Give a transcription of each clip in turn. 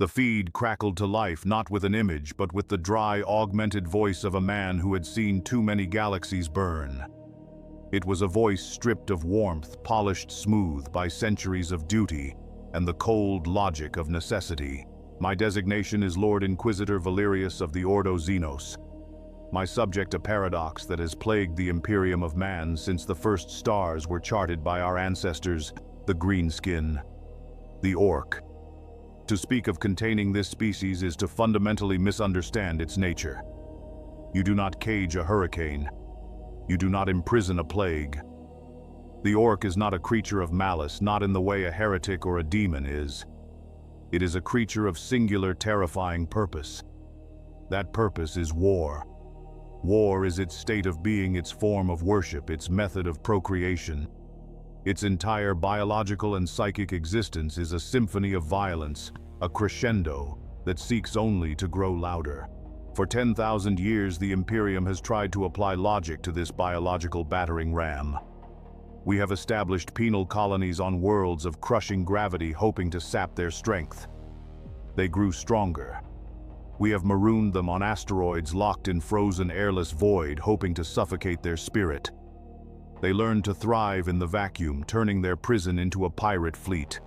The feed crackled to life not with an image but with the dry, augmented voice of a man who had seen too many galaxies burn. It was a voice stripped of warmth, polished smooth by centuries of duty and the cold logic of necessity. My designation is Lord Inquisitor Valerius of the Ordo Xenos. My subject a paradox that has plagued the Imperium of man since the first stars were charted by our ancestors, the greenskin, the orc. To speak of containing this species is to fundamentally misunderstand its nature. You do not cage a hurricane. You do not imprison a plague. The orc is not a creature of malice, not in the way a heretic or a demon is. It is a creature of singular, terrifying purpose. That purpose is war. War is its state of being, its form of worship, its method of procreation. Its entire biological and psychic existence is a symphony of violence, a crescendo that seeks only to grow louder. For 10,000 years, the Imperium has tried to apply logic to this biological battering ram. We have established penal colonies on worlds of crushing gravity, hoping to sap their strength. They grew stronger. We have marooned them on asteroids locked in frozen airless void, hoping to suffocate their spirit. They learned to thrive in the vacuum, turning their prison into a pirate fleet.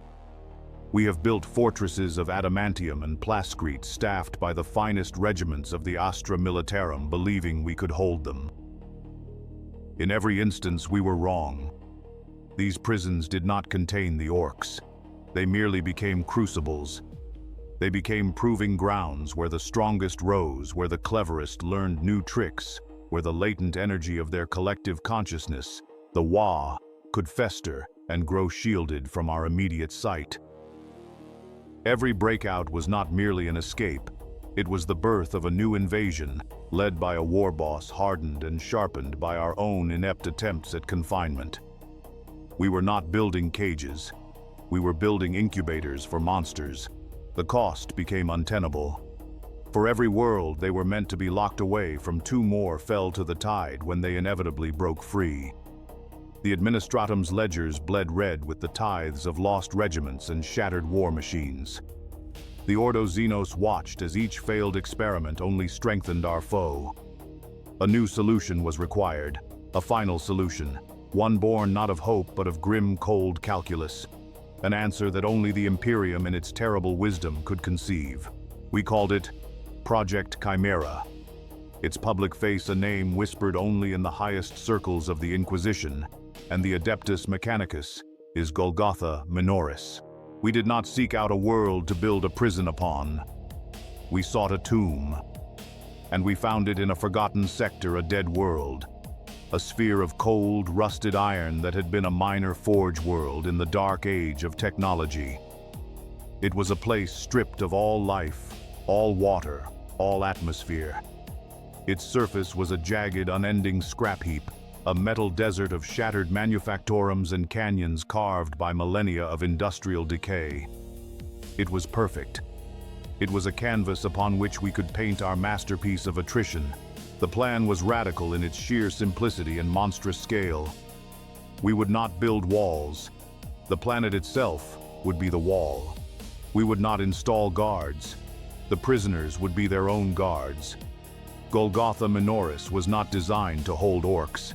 We have built fortresses of adamantium and plascrete staffed by the finest regiments of the Astra Militarum, believing we could hold them. In every instance, we were wrong. These prisons did not contain the orcs. They merely became crucibles. They became proving grounds where the strongest rose, where the cleverest learned new tricks, where the latent energy of their collective consciousness, the Wa, could fester and grow shielded from our immediate sight. Every breakout was not merely an escape. It was the birth of a new invasion, led by a war boss hardened and sharpened by our own inept attempts at confinement. We were not building cages. We were building incubators for monsters. The cost became untenable. For every world they were meant to be locked away from, 2 more fell to the tide when they inevitably broke free. The Administratum's ledgers bled red with the tithes of lost regiments and shattered war machines. The Ordo Xenos watched as each failed experiment only strengthened our foe. A new solution was required, a final solution, one born not of hope but of grim, cold calculus. An answer that only the Imperium in its terrible wisdom could conceive. We called it Project Chimera. Its public face a name whispered only in the highest circles of the Inquisition, and the Adeptus Mechanicus is Golgotha Minoris. We did not seek out a world to build a prison upon. We sought a tomb, and we found it in a forgotten sector, a dead world. A sphere of cold, rusted iron that had been a minor forge world in the dark age of technology. It was a place stripped of all life, all water, all atmosphere. Its surface was a jagged, unending scrap heap, a metal desert of shattered manufactorums and canyons carved by millennia of industrial decay. It was perfect. It was a canvas upon which we could paint our masterpiece of attrition. The plan was radical in its sheer simplicity and monstrous scale. We would not build walls. The planet itself would be the wall. We would not install guards. The prisoners would be their own guards. Golgotha Minoris was not designed to hold orcs.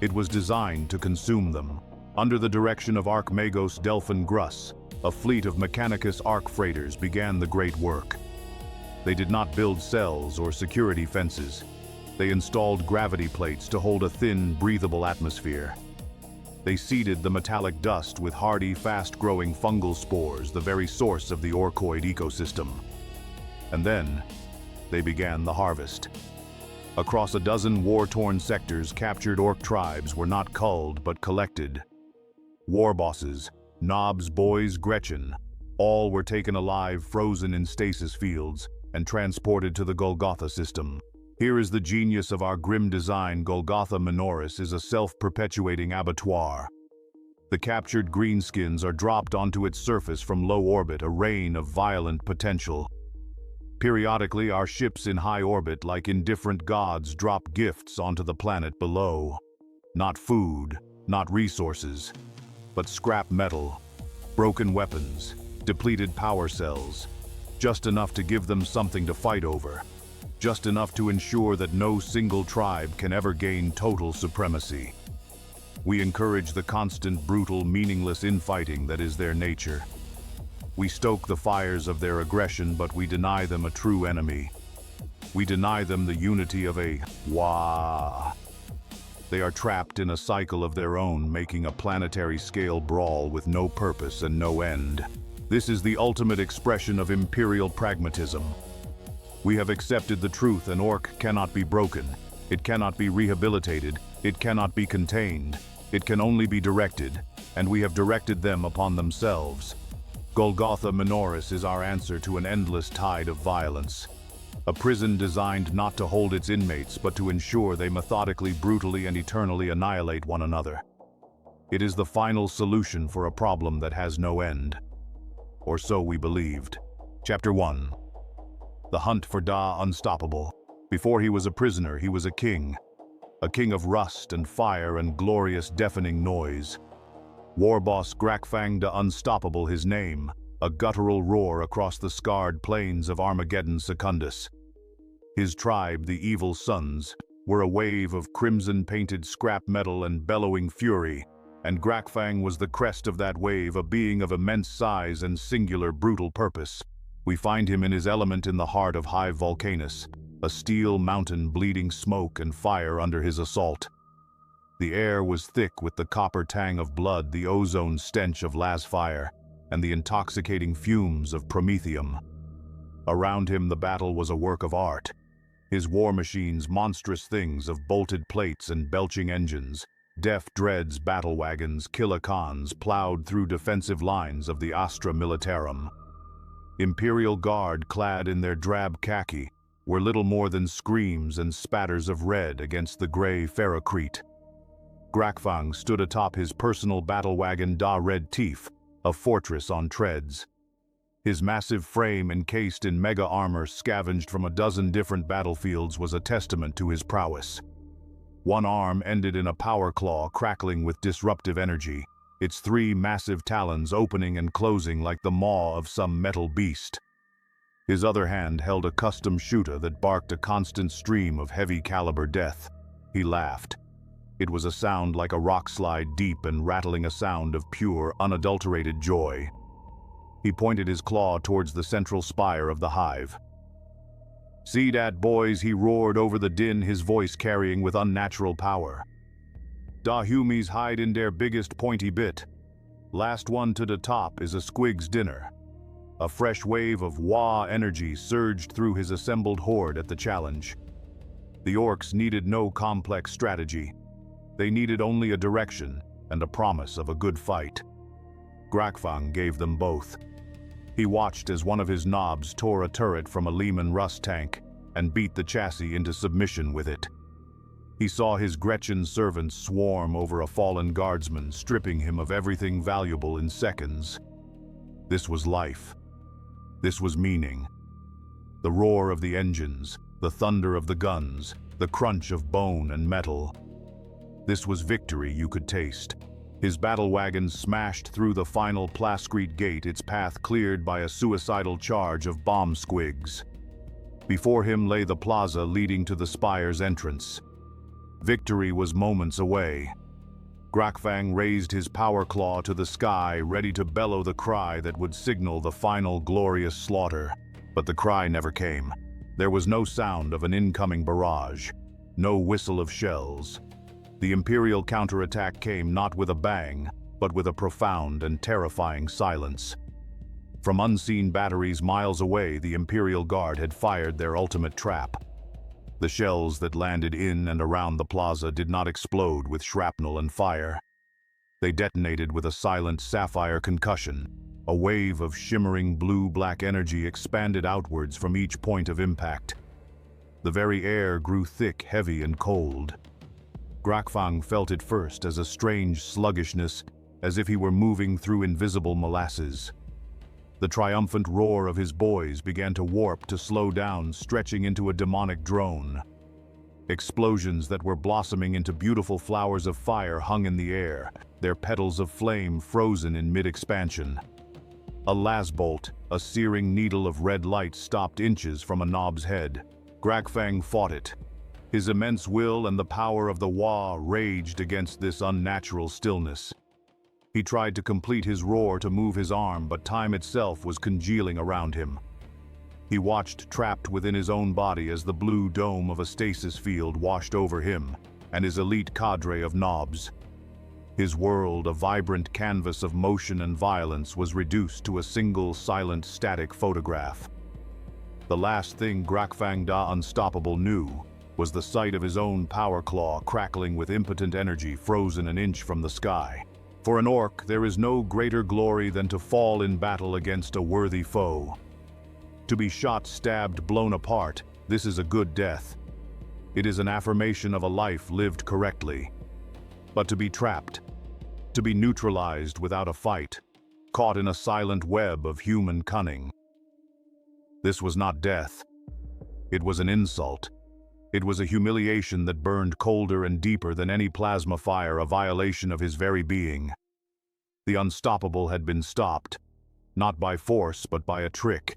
It was designed to consume them. Under the direction of Archmagos Delphin Gruss, a fleet of Mechanicus arc freighters began the great work. They did not build cells or security fences. They installed gravity plates to hold a thin, breathable atmosphere. They seeded the metallic dust with hardy, fast-growing fungal spores, the very source of the orcoid ecosystem. And then, they began the harvest. Across a dozen war-torn sectors, captured orc tribes were not culled but collected. War bosses, Knobs, Boys, Gretchen, all were taken alive, frozen in stasis fields, and transported to the Golgotha system. Here is the genius of our grim design. Golgotha Minoris is a self-perpetuating abattoir. The captured greenskins are dropped onto its surface from low orbit, a rain of violent potential. Periodically, our ships in high orbit, like indifferent gods, drop gifts onto the planet below. Not food, not resources, but scrap metal, broken weapons, depleted power cells. just enough to give them something to fight over, just enough to ensure that no single tribe can ever gain total supremacy. We encourage the constant, brutal, meaningless infighting that is their nature. We stoke the fires of their aggression, but we deny them a true enemy. We deny them the unity of a Wa. They are trapped in a cycle of their own, making a planetary-scale brawl with no purpose and no end. This is the ultimate expression of imperial pragmatism. We have accepted the truth: an orc cannot be broken. It cannot be rehabilitated. It cannot be contained. It can only be directed, and we have directed them upon themselves. Golgotha Minoris is our answer to an endless tide of violence. A prison designed not to hold its inmates, but to ensure they methodically, brutally, and eternally annihilate one another. It is the final solution for a problem that has no end. Or so we believed. Chapter 1. The Hunt for Da Unstoppable. Before he was a prisoner, he was a king of rust and fire and glorious deafening noise. Warboss Grakfang Da Unstoppable his name, a guttural roar across the scarred plains of Armageddon Secundus. His tribe, the Evil Sons, were a wave of crimson-painted scrap metal and bellowing fury, and Grakfang was the crest of that wave, a being of immense size and singular brutal purpose. We find him in his element in the heart of Hive Volcanus, a steel mountain bleeding smoke and fire under his assault. The air was thick with the copper tang of blood, the ozone stench of lasfire, and the intoxicating fumes of promethium. Around him the battle was a work of art. His war machines, monstrous things of bolted plates and belching engines, deft dreads, battle wagons, kilocons, plowed through defensive lines of the Astra Militarum. Imperial Guard, clad in their drab khaki, were little more than screams and spatters of red against the gray Ferrocrete. Grakfang stood atop his personal battle wagon Da Red Teeth, a fortress on treads. His massive frame, encased in mega armor scavenged from a dozen different battlefields, was a testament to his prowess. One arm ended in a power claw crackling with disruptive energy, its three massive talons opening and closing like the maw of some metal beast. His other hand held a custom shooter that barked a constant stream of heavy-caliber death. He laughed. It was a sound like a rock slide, deep and rattling, a sound of pure, unadulterated joy. He pointed his claw towards the central spire of the hive. "See dat, boys," he roared over the din, his voice carrying with unnatural power. "Da humies hide in der biggest pointy bit. Last one to the top is a squig's dinner." A fresh wave of Wa energy surged through his assembled horde at the challenge. The orcs needed no complex strategy. They needed only a direction and a promise of a good fight. Grakfang gave them both. He watched as one of his knobs tore a turret from a Lehman Russ tank and beat the chassis into submission with it. He saw his Gretchen servants swarm over a fallen guardsman, stripping him of everything valuable in seconds. This was life. This was meaning. The roar of the engines, the thunder of the guns, the crunch of bone and metal. This was victory you could taste. His battle wagon smashed through the final Plascrete gate, its path cleared by a suicidal charge of bomb squigs. Before him lay the plaza leading to the spire's entrance. Victory was moments away. Grakfang raised his power claw to the sky, ready to bellow the cry that would signal the final glorious slaughter. But the cry never came. There was no sound of an incoming barrage, no whistle of shells. The Imperial counterattack came not with a bang, but with a profound and terrifying silence. From unseen batteries miles away, the Imperial Guard had fired their ultimate trap. The shells that landed in and around the plaza did not explode with shrapnel and fire. They detonated with a silent sapphire concussion. A wave of shimmering blue-black energy expanded outwards from each point of impact. The very air grew thick, heavy, and cold. Grakfang felt it first as a strange sluggishness, as if he were moving through invisible molasses. The triumphant roar of his boys began to warp, to slow down, stretching into a demonic drone. Explosions that were blossoming into beautiful flowers of fire hung in the air, their petals of flame frozen in mid-expansion. A lasbolt, a searing needle of red light, stopped inches from a knob's head. Grakfang fought it. His immense will and the power of the Wa raged against this unnatural stillness. He tried to complete his roar to move his arm, but time itself was congealing around him. He watched, trapped within his own body, as the blue dome of a stasis field washed over him and his elite cadre of knobs. His world, a vibrant canvas of motion and violence, was reduced to a single, silent, static photograph. The last thing Grakfang Da Unstoppable knew was the sight of his own power claw crackling with impotent energy, frozen an inch from the sky. For an orc, there is no greater glory than to fall in battle against a worthy foe. To be shot, stabbed, blown apart, this is a good death. It is an affirmation of a life lived correctly. But to be trapped, to be neutralized without a fight, caught in a silent web of human cunning. This was not death. It was an insult. It was a humiliation that burned colder and deeper than any plasma fire, a violation of his very being. The unstoppable had been stopped, not by force but by a trick.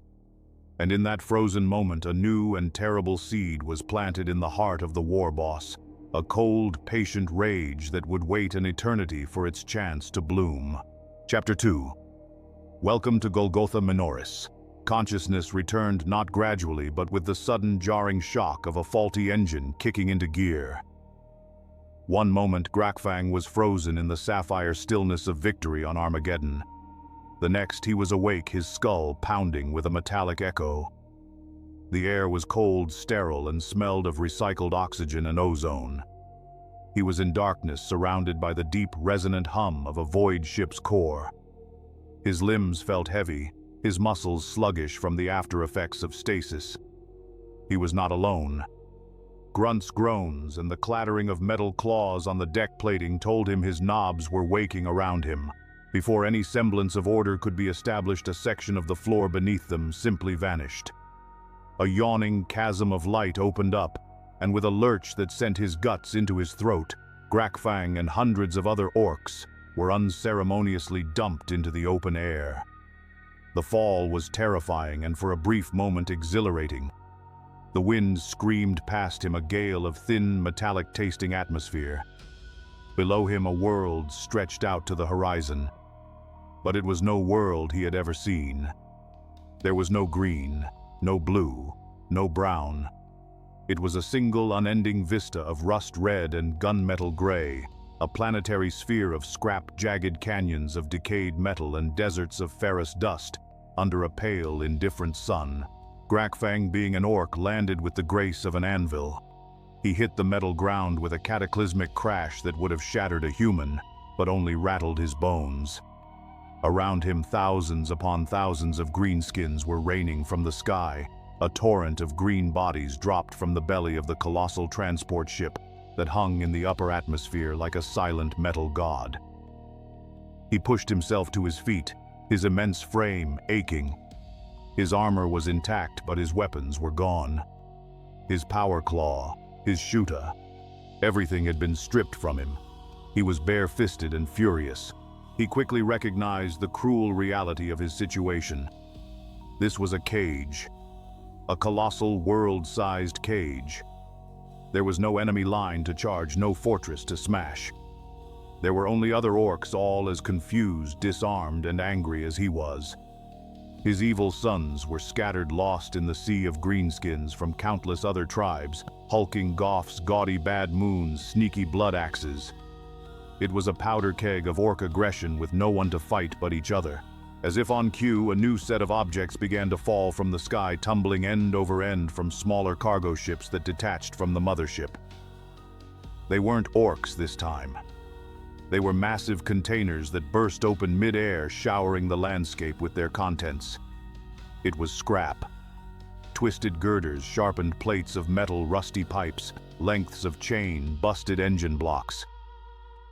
And in that frozen moment, a new and terrible seed was planted in the heart of the war boss, a cold, patient rage that would wait an eternity for its chance to bloom. Chapter 2. Welcome to Golgotha Minoris. Consciousness returned not gradually, but with the sudden jarring shock of a faulty engine kicking into gear. One moment, Grakfang was frozen in the sapphire stillness of victory on Armageddon. The next, he was awake, his skull pounding with a metallic echo. The air was cold, sterile, and smelled of recycled oxygen and ozone. He was in darkness, surrounded by the deep, resonant hum of a void ship's core. His limbs felt heavy, his muscles sluggish from the after-effects of stasis. He was not alone. Grunts, groans, and the clattering of metal claws on the deck plating told him his knobs were waking around him. Before any semblance of order could be established, a section of the floor beneath them simply vanished. A yawning chasm of light opened up, and with a lurch that sent his guts into his throat, Grakfang and hundreds of other orcs were unceremoniously dumped into the open air. The fall was terrifying and for a brief moment exhilarating. The wind screamed past him, a gale of thin, metallic-tasting atmosphere. Below him, a world stretched out to the horizon. But it was no world he had ever seen. There was no green, no blue, no brown. It was a single, unending vista of rust red and gunmetal gray, a planetary sphere of scrap, jagged canyons of decayed metal and deserts of ferrous dust under a pale, indifferent sun. Grakfang, being an orc, landed with the grace of an anvil. He hit the metal ground with a cataclysmic crash that would have shattered a human, but only rattled his bones. Around him, thousands upon thousands of greenskins were raining from the sky. A torrent of green bodies dropped from the belly of the colossal transport ship that hung in the upper atmosphere like a silent metal god. He pushed himself to his feet, his immense frame aching. His armor was intact, but his weapons were gone. His power claw, his shuta, everything had been stripped from him. He was bare-fisted and furious. He quickly recognized the cruel reality of his situation. This was a cage, a colossal, world-sized cage. There was no enemy line to charge, no fortress to smash. There were only other orcs, all as confused, disarmed, and angry as he was. His evil sons were scattered, lost in the sea of greenskins from countless other tribes, hulking goths, gaudy bad moons, sneaky blood axes. It was a powder keg of orc aggression with no one to fight but each other. As if on cue, a new set of objects began to fall from the sky, tumbling end over end from smaller cargo ships that detached from the mothership. They weren't orcs this time. They were massive containers that burst open mid-air, showering the landscape with their contents. It was scrap. Twisted girders, sharpened plates of metal, rusty pipes, lengths of chain, busted engine blocks.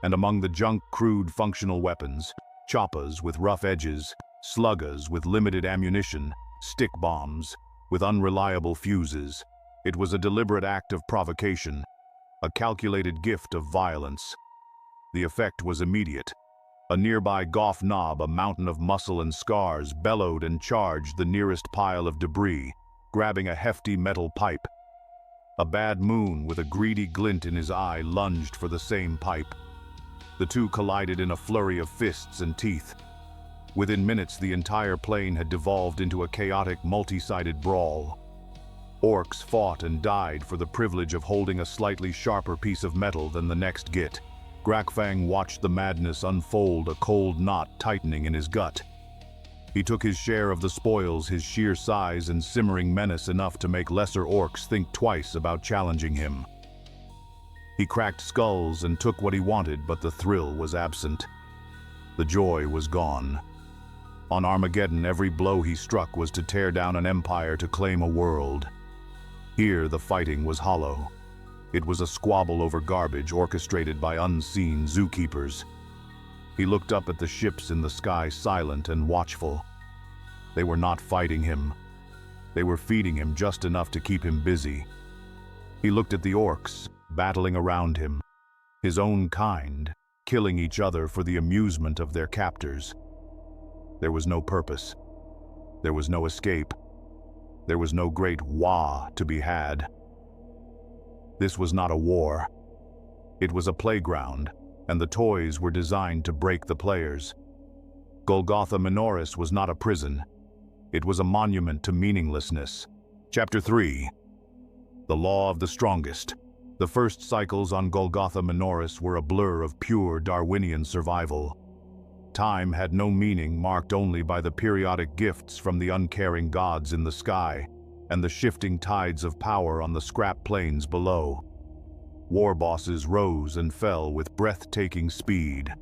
And among the junk, crude functional weapons, choppas with rough edges, sluggas with limited ammunition, stick bombs with unreliable fuses. It was a deliberate act of provocation, a calculated gift of violence. The effect was immediate. A nearby Goff knob, a mountain of muscle and scars, bellowed and charged the nearest pile of debris, grabbing a hefty metal pipe. A bad moon with a greedy glint in his eye lunged for the same pipe. The two collided in a flurry of fists and teeth. Within minutes, the entire plane had devolved into a chaotic, multi-sided brawl. Orks fought and died for the privilege of holding a slightly sharper piece of metal than the next git. Grakfang watched the madness unfold, a cold knot tightening in his gut. He took his share of the spoils, his sheer size and simmering menace enough to make lesser orcs think twice about challenging him. He cracked skulls and took what he wanted, but the thrill was absent. The joy was gone. On Armageddon, every blow he struck was to tear down an empire, to claim a world. Here, the fighting was hollow. It was a squabble over garbage orchestrated by unseen zookeepers. He looked up at the ships in the sky, silent and watchful. They were not fighting him. They were feeding him just enough to keep him busy. He looked at the orcs, battling around him, his own kind, killing each other for the amusement of their captors. There was no purpose. There was no escape. There was no great wah to be had. This was not a war. It was a playground, and the toys were designed to break the players. Golgotha Minoris was not a prison. It was a monument to meaninglessness. Chapter 3. The Law of the Strongest. The first cycles on Golgotha Minoris were a blur of pure Darwinian survival. Time had no meaning, marked only by the periodic gifts from the uncaring gods in the sky and the shifting tides of power on the scrap plains below. War bosses rose and fell with breathtaking speed.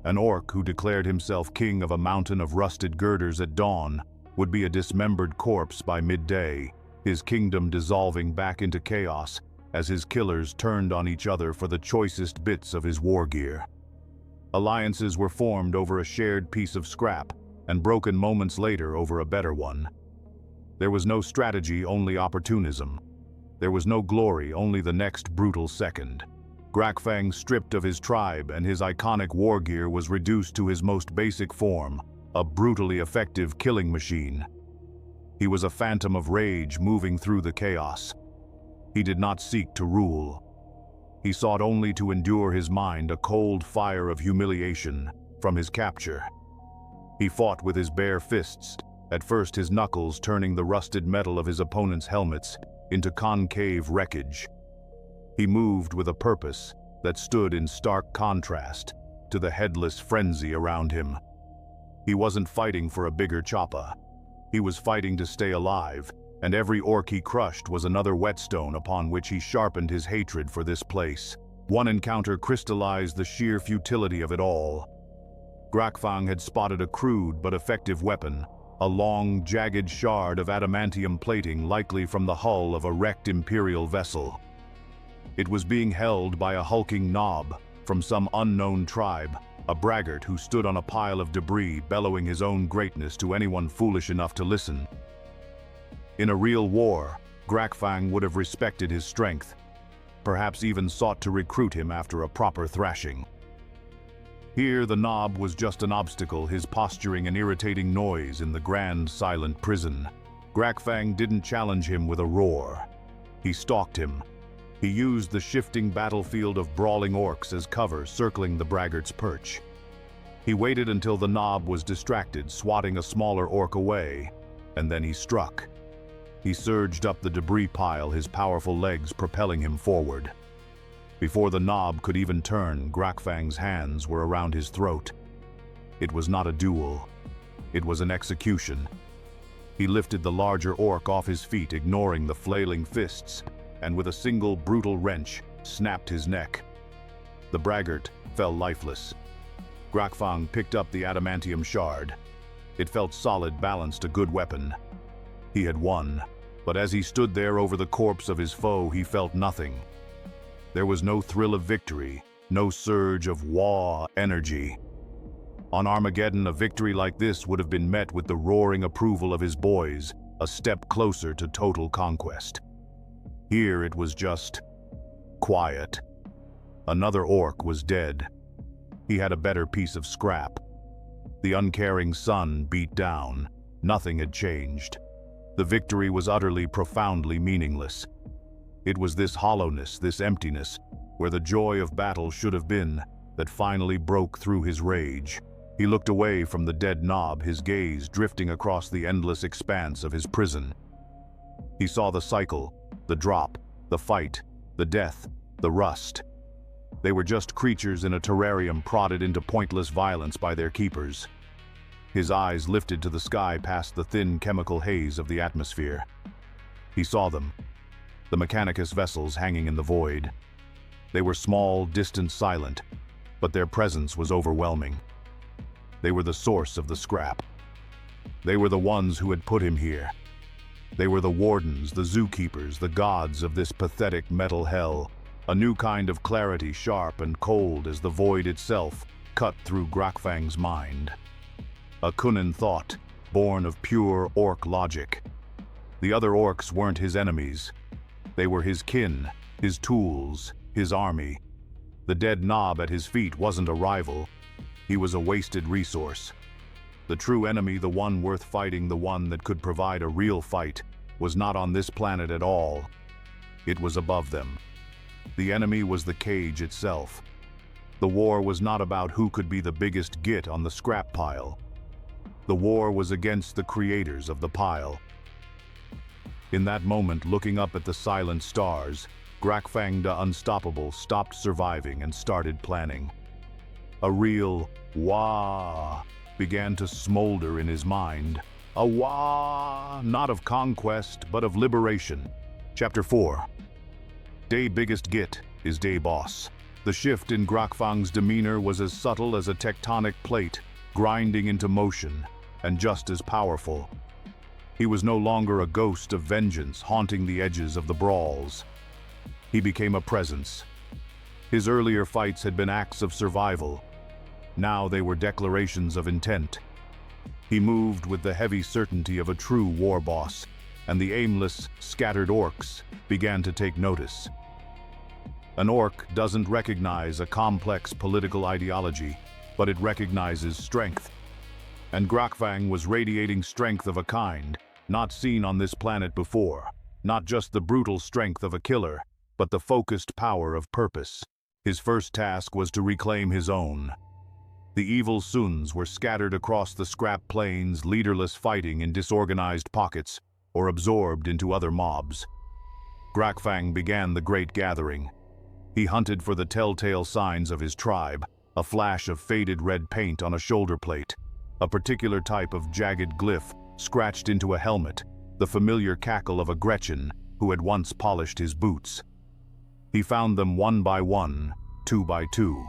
An orc who declared himself king of a mountain of rusted girders at dawn would be a dismembered corpse by midday, his kingdom dissolving back into chaos as his killers turned on each other for the choicest bits of his war gear. Alliances were formed over a shared piece of scrap and broken moments later over a better one. There was no strategy, only opportunism. There was no glory, only the next brutal second. Grakfang stripped of his tribe, and his iconic war gear was reduced to his most basic form, a brutally effective killing machine. He was a phantom of rage moving through the chaos. He did not seek to rule. He sought only to endure his mind, a cold fire of humiliation from his capture. He fought with his bare fists, at first his knuckles turning the rusted metal of his opponent's helmets into concave wreckage. He moved with a purpose that stood in stark contrast to the headless frenzy around him. He wasn't fighting for a bigger choppa. He was fighting to stay alive, and every orc he crushed was another whetstone upon which he sharpened his hatred for this place. One encounter crystallized the sheer futility of it all. Grakfang had spotted a crude but effective weapon, a long, jagged shard of adamantium plating, likely from the hull of a wrecked Imperial vessel. It was being held by a hulking knob from some unknown tribe, a braggart who stood on a pile of debris, bellowing his own greatness to anyone foolish enough to listen. In a real war, Grakfang would have respected his strength, perhaps even sought to recruit him after a proper thrashing. Here, the knob was just an obstacle, his posturing an irritating noise in the grand, silent prison. Grakfang didn't challenge him with a roar. He stalked him. He used the shifting battlefield of brawling orcs as cover, circling the braggart's perch. He waited until the knob was distracted, swatting a smaller orc away, and then he struck. He surged up the debris pile, his powerful legs propelling him forward. Before the knob could even turn, Grakfang's hands were around his throat. It was not a duel. It was an execution. He lifted the larger orc off his feet, ignoring the flailing fists, and with a single brutal wrench, snapped his neck. The braggart fell lifeless. Grakfang picked up the adamantium shard. It felt solid, balanced, a good weapon. He had won, but as he stood there over the corpse of his foe, he felt nothing. There was no thrill of victory, no surge of wah energy. On Armageddon, a victory like this would have been met with the roaring approval of his boys, a step closer to total conquest. Here it was just quiet. Another orc was dead. He had a better piece of scrap. The uncaring sun beat down. Nothing had changed. The victory was utterly, profoundly meaningless. It was this hollowness, this emptiness, where the joy of battle should have been, that finally broke through his rage. He looked away from the dead knob, his gaze drifting across the endless expanse of his prison. He saw the cycle, the drop, the fight, the death, the rust. They were just creatures in a terrarium prodded into pointless violence by their keepers. His eyes lifted to the sky past the thin chemical haze of the atmosphere. He saw them, the Mechanicus vessels hanging in the void. They were small, distant, silent, but their presence was overwhelming. They were the source of the scrap. They were the ones who had put him here. They were the wardens, the zookeepers, the gods of this pathetic metal hell. A new kind of clarity, sharp and cold as the void itself, cut through Grakfang's mind. A Kunin thought, born of pure orc logic. The other orcs weren't his enemies. They were his kin, his tools, his army. The dead knob at his feet wasn't a rival. He was a wasted resource. The true enemy, the one worth fighting, the one that could provide a real fight, was not on this planet at all. It was above them. The enemy was the cage itself. The war was not about who could be the biggest git on the scrap pile. The war was against the creators of the pile. In that moment, looking up at the silent stars, Grakfang the Unstoppable stopped surviving and started planning. A real wah began to smolder in his mind. A wah, not of conquest, but of liberation. Chapter 4. Day biggest git is day boss. The shift in Grakfang's demeanor was as subtle as a tectonic plate, grinding into motion, and just as powerful. He was no longer a ghost of vengeance haunting the edges of the brawls. He became a presence. His earlier fights had been acts of survival. Now they were declarations of intent. He moved with the heavy certainty of a true war boss, and the aimless, scattered orcs began to take notice. An orc doesn't recognize a complex political ideology, but it recognizes strength. And Grakfang was radiating strength of a kind, not seen on this planet before. Not just the brutal strength of a killer, but the focused power of purpose. His first task was to reclaim his own. The evil Suns were scattered across the scrap plains, leaderless, fighting in disorganized pockets, or absorbed into other mobs. Grakfang began the great gathering. He hunted for the telltale signs of his tribe, a flash of faded red paint on a shoulder plate, a particular type of jagged glyph scratched into a helmet, the familiar cackle of a Gretchen who had once polished his boots. He found them one by one, two by two.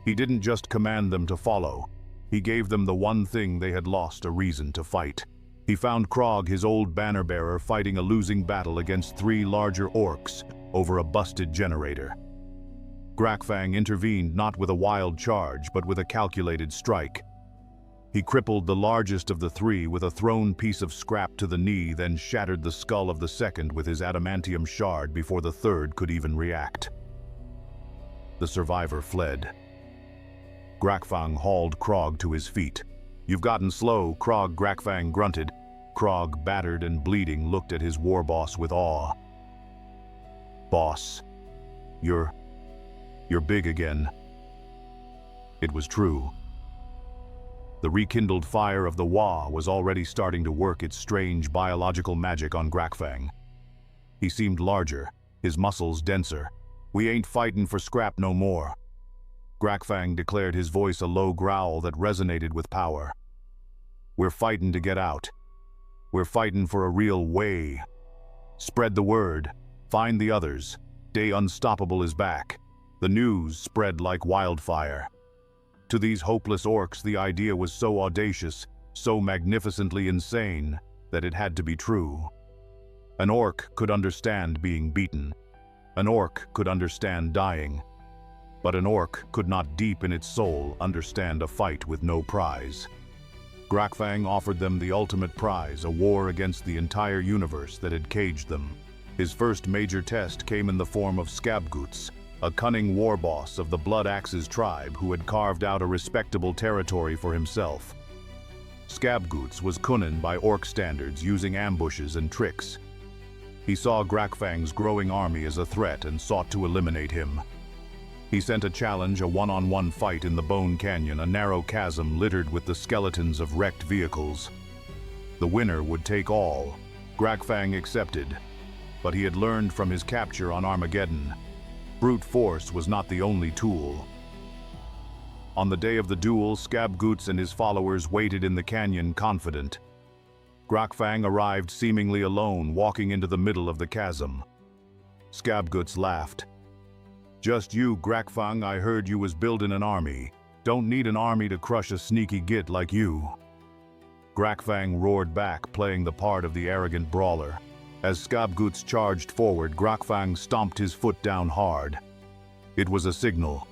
He didn't just command them to follow. He gave them the one thing they had lost, a reason to fight. He found Krog, his old banner-bearer, fighting a losing battle against 3 larger orcs over a busted generator. Grakfang intervened not with a wild charge, but with a calculated strike. He crippled the largest of the 3 with a thrown piece of scrap to the knee, then shattered the skull of the second with his adamantium shard before the third could even react. The survivor fled. Grakfang hauled Krog to his feet. "You've gotten slow," Grakfang grunted. Krog, battered and bleeding, looked at his war boss with awe. "Boss, you're big again." It was true. The rekindled fire of the Wa was already starting to work its strange biological magic on Grakfang. He seemed larger, his muscles denser. "We ain't fightin' for scrap no more." Grakfang declared, his voice a low growl that resonated with power. "We're fightin' to get out. We're fightin' for a real way. Spread the word. Find the others. Day Unstoppable is back." The news spread like wildfire. To these hopeless orcs, the idea was so audacious, so magnificently insane, that it had to be true. An orc could understand being beaten. An orc could understand dying. But an orc could not deep in its soul understand a fight with no prize. Grakfang offered them the ultimate prize, a war against the entire universe that had caged them. His first major test came in the form of Scabgoots, a cunning war boss of the Blood Axe's tribe who had carved out a respectable territory for himself. Scabgoots was cunning by Orc standards, using ambushes and tricks. He saw Grakfang's growing army as a threat and sought to eliminate him. He sent a challenge, a one-on-one fight in the Bone Canyon, a narrow chasm littered with the skeletons of wrecked vehicles. The winner would take all. Grakfang accepted, but he had learned from his capture on Armageddon. Brute force was not the only tool. On the day of the duel, Scabgoots and his followers waited in the canyon confident. Grakfang arrived seemingly alone, walking into the middle of the chasm. Scabgoots laughed. "Just you, Grakfang, I heard you was building an army. Don't need an army to crush a sneaky git like you." Grakfang roared back, playing the part of the arrogant brawler. As Scabgoots charged forward, Grakfang stomped his foot down hard. It was a signal.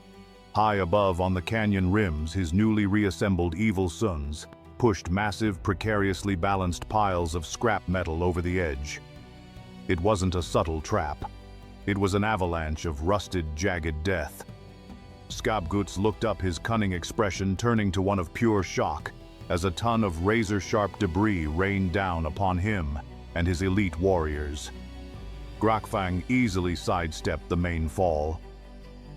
High above on the canyon rims, his newly reassembled evil sons pushed massive, precariously balanced piles of scrap metal over the edge. It wasn't a subtle trap. It was an avalanche of rusted, jagged death. Scabgoots looked up, his cunning expression turning to one of pure shock, as a ton of razor-sharp debris rained down upon him and his elite warriors. Grakfang easily sidestepped the main fall.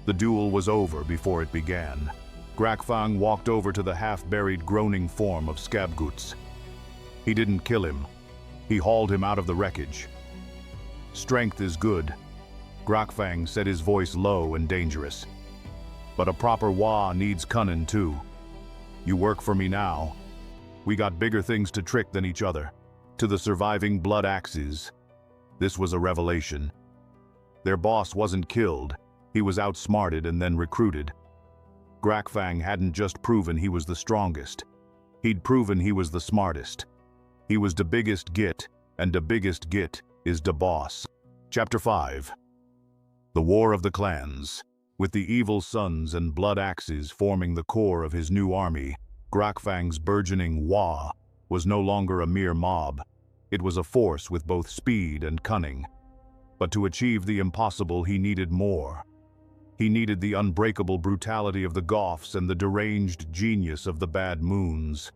The duel was over before it began. Grakfang walked over to the half-buried, groaning form of Scabgoots. He didn't kill him. He hauled him out of the wreckage. "Strength is good," Grakfang said, his voice low and dangerous. "But a proper Wa needs cunning too. You work for me now. We got bigger things to trick than each other." To the surviving Blood Axes, this was a revelation. Their boss wasn't killed. He was outsmarted and then recruited. Grakfang hadn't just proven he was the strongest. He'd proven he was the smartest. He was the biggest git, and the biggest git is the boss. Chapter 5. The War of the Clans. With the evil sons and Blood Axes forming the core of his new army, Grakfang's burgeoning Wa was no longer a mere mob. It was a force with both speed and cunning. But to achieve the impossible, he needed more. He needed the unbreakable brutality of the Goths and the deranged genius of the Bad Moons.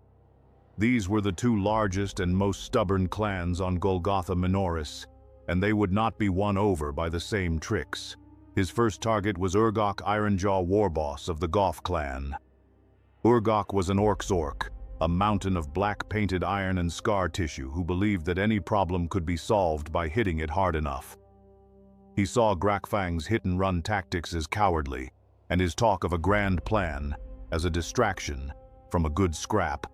These were the two largest and most stubborn clans on Golgotha Minoris, and they would not be won over by the same tricks. His first target was Urgok Ironjaw, warboss of the Goth clan. Urgok was an Orks orc, a mountain of black-painted iron and scar tissue who believed that any problem could be solved by hitting it hard enough. He saw Grakfang's hit-and-run tactics as cowardly, and his talk of a grand plan as a distraction from a good scrap.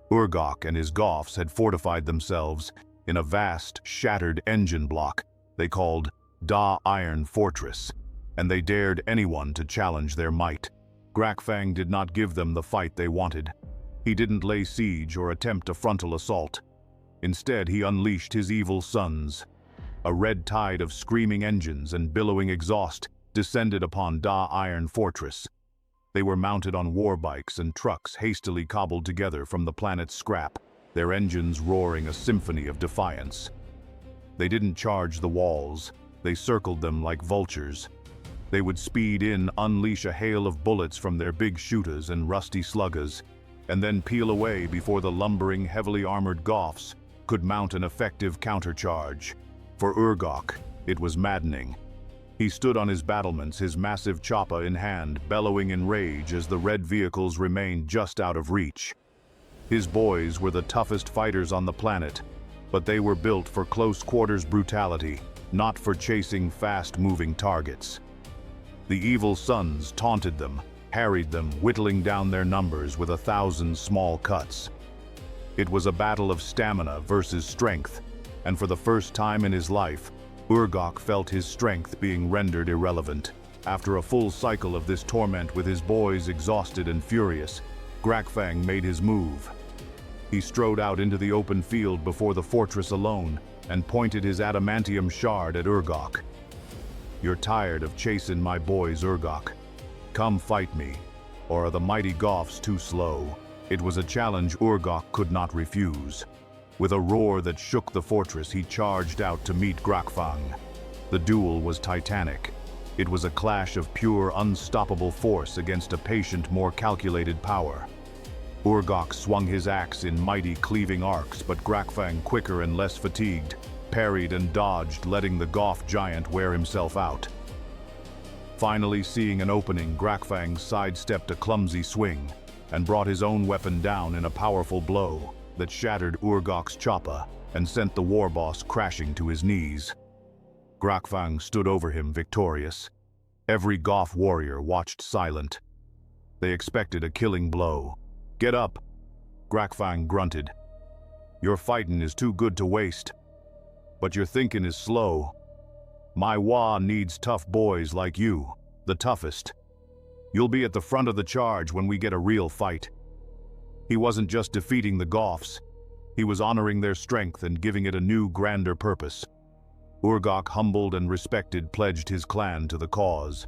Urgok and his Goths had fortified themselves in a vast, shattered engine block they called Da Iron Fortress, and they dared anyone to challenge their might. Grakfang did not give them the fight they wanted. He didn't lay siege or attempt a frontal assault. Instead, he unleashed his evil sons. A red tide of screaming engines and billowing exhaust descended upon Da Iron Fortress. They were mounted on war bikes and trucks hastily cobbled together from the planet's scrap, their engines roaring a symphony of defiance. They didn't charge the walls. They circled them like vultures. They would speed in, unleash a hail of bullets from their big shooters and rusty sluggers, and then peel away before the lumbering, heavily armored Goths could mount an effective countercharge. For Urgok, it was maddening. He stood on his battlements, his massive chopper in hand, bellowing in rage as the red vehicles remained just out of reach. His boys were the toughest fighters on the planet, but they were built for close-quarters brutality, not for chasing fast-moving targets. The evil sons taunted them, harried them, whittling down their numbers with 1,000 small cuts. It was a battle of stamina versus strength, and for the first time in his life, Urgok felt his strength being rendered irrelevant. After a full cycle of this torment with his boys exhausted and furious, Grakfang made his move. He strode out into the open field before the fortress alone and pointed his adamantium shard at Urgok. "You're tired of chasing my boys, Urgok. Come fight me, or are the mighty Goths too slow?" It was a challenge Urgok could not refuse. With a roar that shook the fortress, he charged out to meet Grakfang. The duel was titanic. It was a clash of pure, unstoppable force against a patient, more calculated power. Urgok swung his axe in mighty cleaving arcs, but Grakfang, quicker and less fatigued, parried and dodged, letting the Goth giant wear himself out. Finally seeing an opening, Grakfang sidestepped a clumsy swing and brought his own weapon down in a powerful blow that shattered Urgok's choppa and sent the war boss crashing to his knees. Grakfang stood over him victorious. Every Goth warrior watched silent. They expected a killing blow. "Get up," Grakfang grunted. "Your fightin' is too good to waste. But your thinking is slow. My Wa needs tough boys like you, the toughest. You'll be at the front of the charge when we get a real fight." He wasn't just defeating the Goths, he was honoring their strength and giving it a new, grander purpose. Urgok, humbled and respected, pledged his clan to the cause.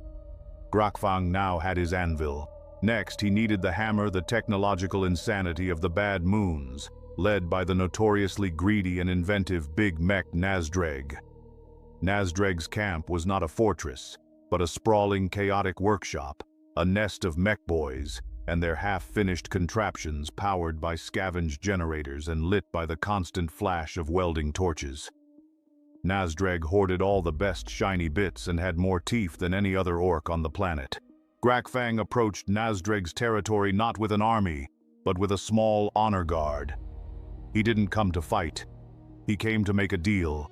Grakfang now had his anvil. Next, he needed the hammer, the technological insanity of the Bad Moons, led by the notoriously greedy and inventive Big Mech Nazdreg. Nazdreg's camp was not a fortress, but a sprawling, chaotic workshop, a nest of mech boys, and their half-finished contraptions powered by scavenged generators and lit by the constant flash of welding torches. Nazdreg hoarded all the best shiny bits and had more teeth than any other orc on the planet. Grakfang approached Nazdreg's territory not with an army, but with a small honor guard. He didn't come to fight. He came to make a deal.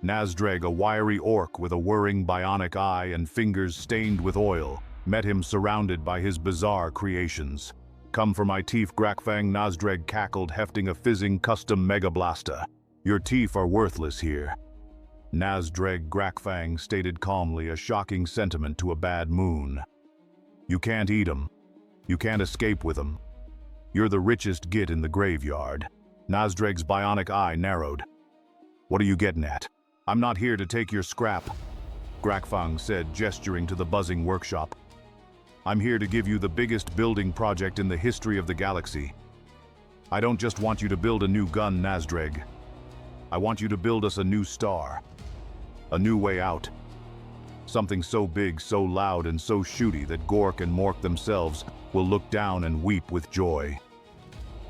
Nazdreg, a wiry orc with a whirring bionic eye and fingers stained with oil, met him surrounded by his bizarre creations. "Come for my teeth, Grakfang," Nazdreg cackled, hefting a fizzing custom Mega Blaster. "Your teeth are worthless here." Nazdreg, Grakfang stated calmly, a shocking sentiment to a Bad Moon. "You can't eat 'em. You can't escape with 'em. You're the richest git in the graveyard." Nazdreg's bionic eye narrowed. "What are you getting at?" "I'm not here to take your scrap," Grakfang said, gesturing to the buzzing workshop. "I'm here to give you the biggest building project in the history of the galaxy. I don't just want you to build a new gun, Nazdreg. I want you to build us a new star. A new way out. Something so big, so loud, and so shooty that Gork and Mork themselves will look down and weep with joy.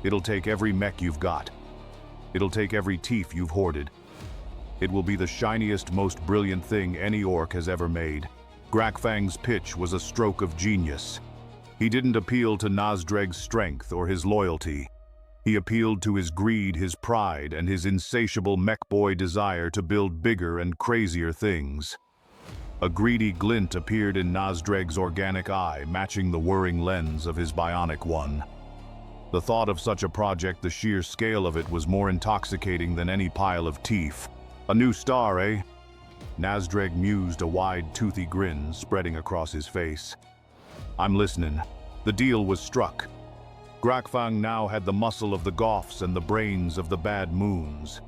It'll take every mech you've got. It'll take every teeth you've hoarded. It will be the shiniest, most brilliant thing any orc has ever made." Grakfang's pitch was a stroke of genius. He didn't appeal to Nazdreg's strength or his loyalty. He appealed to his greed, his pride, and his insatiable mech boy desire to build bigger and crazier things. A greedy glint appeared in Nazdreg's organic eye, matching the whirring lens of his bionic one. The thought of such a project, the sheer scale of it, was more intoxicating than any pile of teeth. "A new star, eh?" Nazdreg mused, a wide, toothy grin spreading across his face. "I'm listening." The deal was struck. Grakfang now had the muscle of the Goths and the brains of the Bad Moons.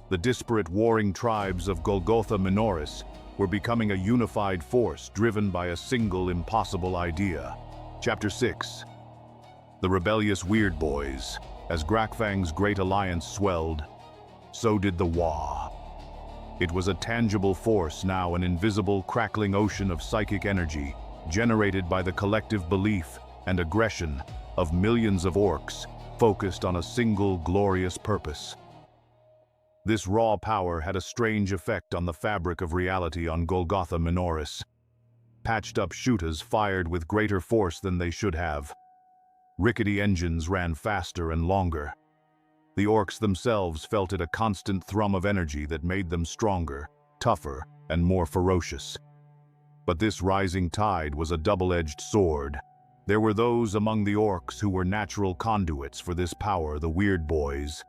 The disparate warring tribes of Golgotha Minoris were becoming a unified force driven by a single impossible idea. Chapter 6. The Rebellious Weird Boys. As Grakfang's great alliance swelled, so did the Wa. It was a tangible force now, an invisible, crackling ocean of psychic energy, generated by the collective belief and aggression of millions of orcs, focused on a single glorious purpose. This raw power had a strange effect on the fabric of reality on Golgotha Minoris. Patched-up shooters fired with greater force than they should have. Rickety engines ran faster and longer. The orcs themselves felt it, a constant thrum of energy that made them stronger, tougher, and more ferocious. But this rising tide was a double-edged sword. There were those among the orcs who were natural conduits for this power, the Weird Boys.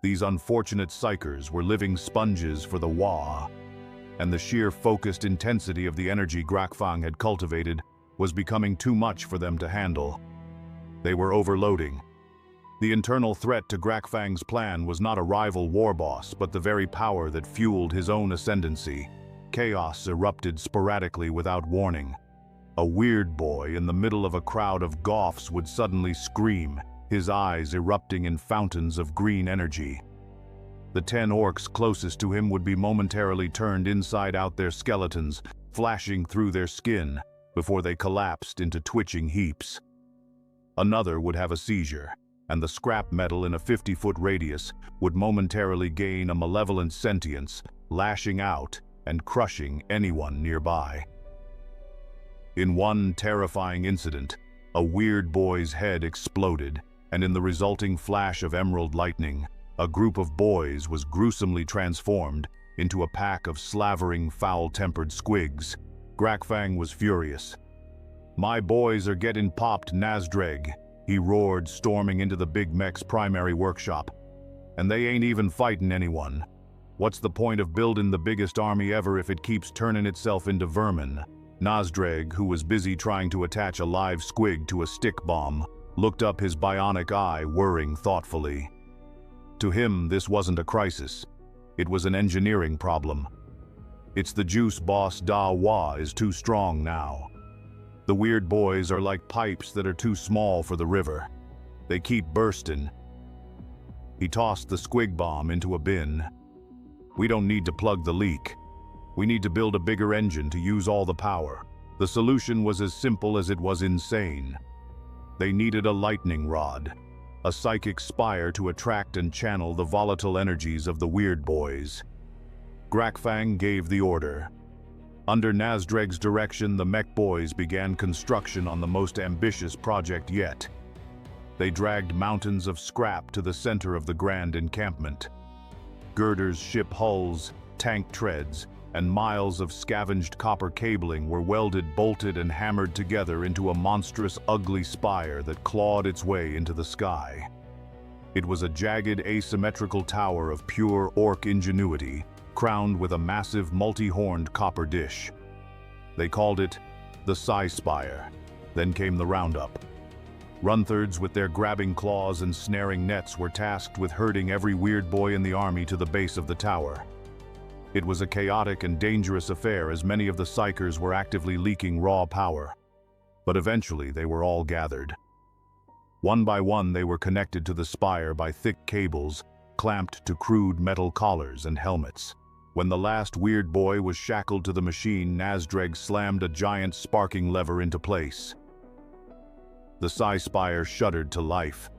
These unfortunate psychers were living sponges for the Wa, and the sheer focused intensity of the energy Grakfang had cultivated was becoming too much for them to handle. They were overloading. The internal threat to Grakfang's plan was not a rival war boss, but the very power that fueled his own ascendancy. Chaos erupted sporadically without warning. A weird boy in the middle of a crowd of Goths would suddenly scream, his eyes erupting in fountains of green energy. The 10 orcs closest to him would be momentarily turned inside out, their skeletons flashing through their skin before they collapsed into twitching heaps. Another would have a seizure, and the scrap metal in a 50-foot radius would momentarily gain a malevolent sentience, lashing out and crushing anyone nearby. In one terrifying incident, a weird boy's head exploded, and in the resulting flash of emerald lightning, a group of boys was gruesomely transformed into a pack of slavering, foul-tempered squigs. Grakfang was furious. "My boys are getting popped, Nazdreg," he roared, storming into the Big Mech's primary workshop. "And they ain't even fighting anyone. What's the point of building the biggest army ever if it keeps turning itself into vermin?" Nazdreg, who was busy trying to attach a live squig to a stick bomb, looked up, his bionic eye whirring thoughtfully. To him, this wasn't a crisis. It was an engineering problem. It's the juice boss Da Wa is too strong now. The weird boys are like pipes that are too small for the river. They keep bursting. He tossed the squig bomb into a bin. "We don't need to plug the leak. We need to build a bigger engine to use all the power." The solution was as simple as it was insane. They needed a lightning rod, a psychic spire to attract and channel the volatile energies of the weird boys. Grakfang gave the order. Under Nazdreg's direction, the mech boys began construction on the most ambitious project yet. They dragged mountains of scrap to the center of the grand encampment. Girders, ship hulls, tank treads, and miles of scavenged copper cabling were welded, bolted, and hammered together into a monstrous, ugly spire that clawed its way into the sky. It was a jagged, asymmetrical tower of pure orc ingenuity, crowned with a massive, multi-horned copper dish. They called it the Psi Spire. Then came the roundup. Runthords, with their grabbing claws and snaring nets, were tasked with herding every weird boy in the army to the base of the tower. It was a chaotic and dangerous affair, as many of the psychers were actively leaking raw power. But eventually they were all gathered. One by one they were connected to the spire by thick cables, clamped to crude metal collars and helmets. When the last weird boy was shackled to the machine, Nazdreg slammed a giant sparking lever into place. The Psi Spire shuddered to life.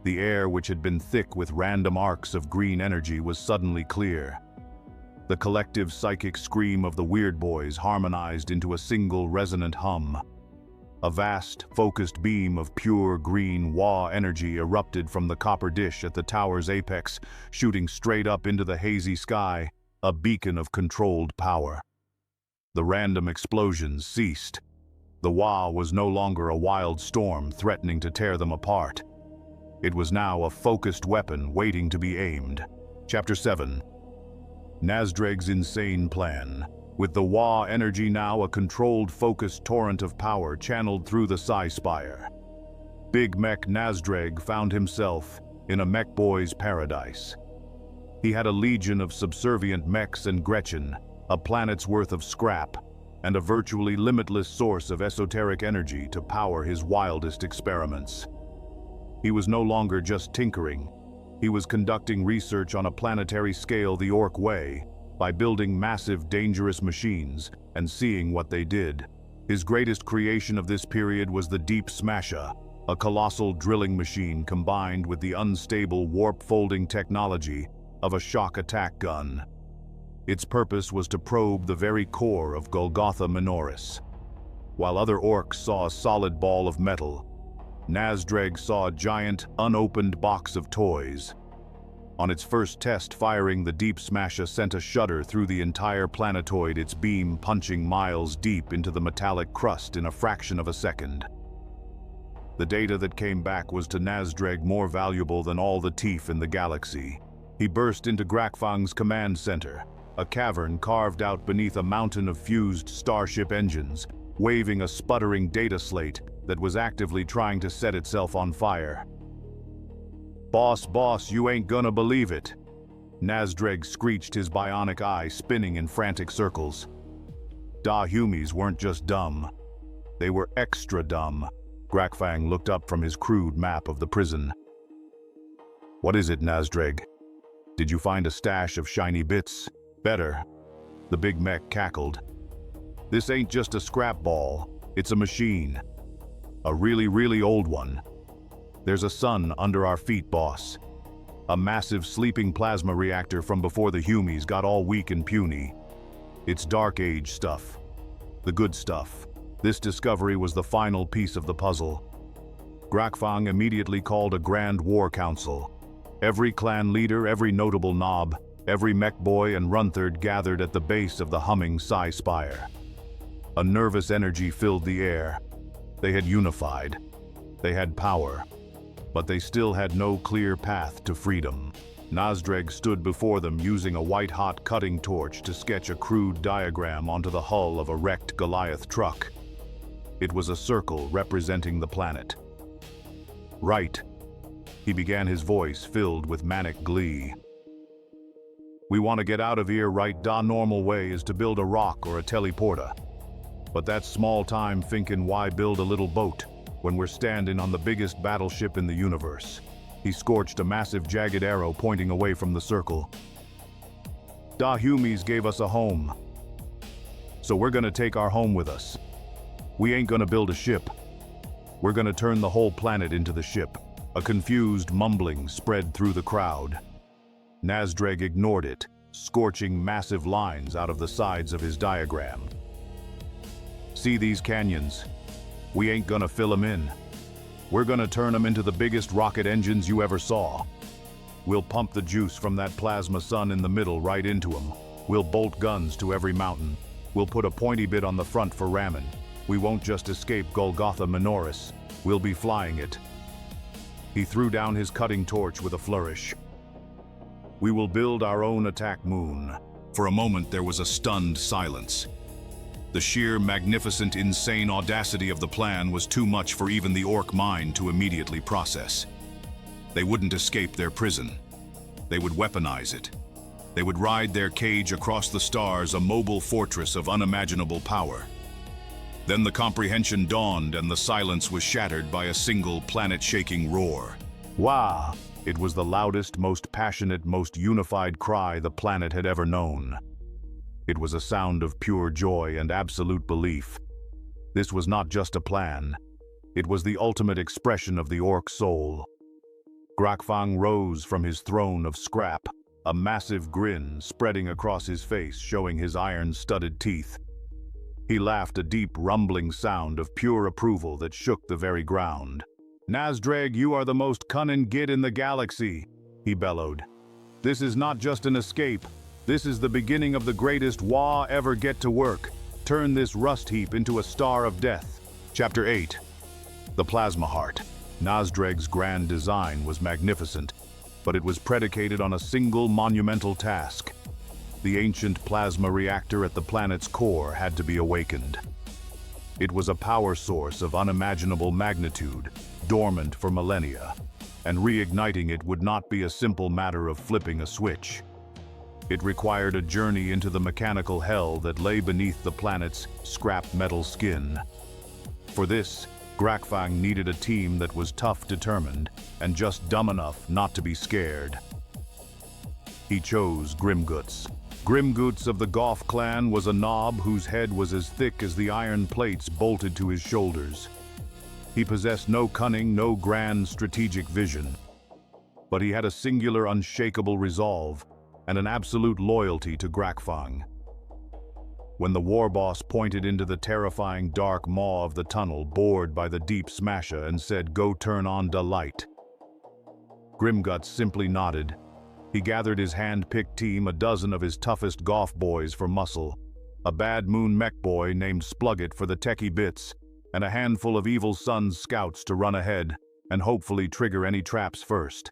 The air, which had been thick with random arcs of green energy, was suddenly clear. The collective psychic scream of the weird boys harmonized into a single resonant hum. A vast, focused beam of pure green Wa energy erupted from the copper dish at the tower's apex, shooting straight up into the hazy sky, a beacon of controlled power. The random explosions ceased. The Wa was no longer a wild storm threatening to tear them apart. It was now a focused weapon waiting to be aimed. Chapter 7. Nazdreg's insane plan. With the Wa energy now a controlled, focused torrent of power channeled through the Psi Spire, Big Mech Nazdreg found himself in a mech boy's paradise. He had a legion of subservient mechs and Gretchen, a planet's worth of scrap, and a virtually limitless source of esoteric energy to power his wildest experiments. He was no longer just tinkering. He was conducting research on a planetary scale the Orc way, by building massive, dangerous machines and seeing what they did. His greatest creation of this period was the Deep Smasher, a colossal drilling machine combined with the unstable warp-folding technology of a shock attack gun. Its purpose was to probe the very core of Golgotha Minoris. While other orcs saw a solid ball of metal, Nazdreg saw a giant, unopened box of toys. On its first test firing, the Deep Smasher sent a shudder through the entire planetoid, its beam punching miles deep into the metallic crust in a fraction of a second. The data that came back was to Nazdreg more valuable than all the teeth in the galaxy. He burst into Grakfang's command center, a cavern carved out beneath a mountain of fused starship engines, waving a sputtering data slate that was actively trying to set itself on fire. Boss, you ain't gonna believe it," Nazdreg screeched, his bionic eye spinning in frantic circles. Da Humies weren't just dumb. They were extra dumb. Grakfang looked up from his crude map of the prison. "What is it, Nazdreg? Did you find a stash of shiny bits?" "Better," the Big Mech cackled. This ain't just a scrap ball, it's a machine. A really old one. There's a sun under our feet, boss. A massive sleeping plasma reactor from before the Humies got all weak and puny. It's Dark Age stuff. The good stuff. This discovery was the final piece of the puzzle. Grakfang immediately called a grand war council. Every clan leader, every notable knob, every mech boy and runtherd gathered at the base of the humming Psi Spire. A nervous energy filled the air. They had unified. They had power. But they still had no clear path to freedom. Nazdreg stood before them using a white-hot cutting torch to sketch a crude diagram onto the hull of a wrecked Goliath truck. It was a circle representing the planet. Right. He began, his voice filled with manic glee. We want to get out of here, right? Da normal way is to build a rock or a teleporter. But that's small time thinking why build a little boat when we're standing on the biggest battleship in the universe. He scorched a massive jagged arrow pointing away from the circle. Da Humies gave us a home. So we're gonna take our home with us. We ain't gonna build a ship. We're gonna turn the whole planet into the ship. A confused mumbling spread through the crowd. Nazdreg ignored it, scorching massive lines out of the sides of his diagram. See these canyons? We ain't gonna fill them in. We're gonna turn them into the biggest rocket engines you ever saw. We'll pump the juice from that plasma sun in the middle right into them. We'll bolt guns to every mountain. We'll put a pointy bit on the front for ramming. We won't just escape Golgotha Minoris. We'll be flying it. He threw down his cutting torch with a flourish. We will build our own attack moon. For a moment there was a stunned silence. The sheer, magnificent, insane audacity of the plan was too much for even the Ork mind to immediately process. They wouldn't escape their prison. They would weaponize it. They would ride their cage across the stars, a mobile fortress of unimaginable power. Then the comprehension dawned and the silence was shattered by a single planet-shaking roar. Wah! It was the loudest, most passionate, most unified cry the planet had ever known. It was a sound of pure joy and absolute belief. This was not just a plan. It was the ultimate expression of the Ork soul. Grakfang rose from his throne of scrap, a massive grin spreading across his face, showing his iron-studded teeth. He laughed, a deep, rumbling sound of pure approval that shook the very ground. Nazdreg, you are the most cunning git in the galaxy, he bellowed. This is not just an escape. This is the beginning of the greatest Wa ever get to work. Turn this rust heap into a star of death. Chapter 8. The Plasma Heart. Nazdreg's grand design was magnificent, but it was predicated on a single monumental task. The ancient plasma reactor at the planet's core had to be awakened. It was a power source of unimaginable magnitude, dormant for millennia, and reigniting it would not be a simple matter of flipping a switch. It required a journey into the mechanical hell that lay beneath the planet's scrap metal skin. For this, Grakfang needed a team that was tough, determined, and just dumb enough not to be scared. He chose Grimguts. Grimguts of the Goth clan was a knob whose head was as thick as the iron plates bolted to his shoulders. He possessed no cunning, no grand strategic vision, but he had a singular, unshakable resolve and an absolute loyalty to Grakfang. When the war boss pointed into the terrifying dark maw of the tunnel, bored by the deep smasher, and said, "Go turn on the light," Grimguts simply nodded. He gathered his hand-picked team, a dozen of his toughest Goth boys for muscle, a bad moon mech boy named Splugget for the techie bits, and a handful of Evil Sun's scouts to run ahead and hopefully trigger any traps first.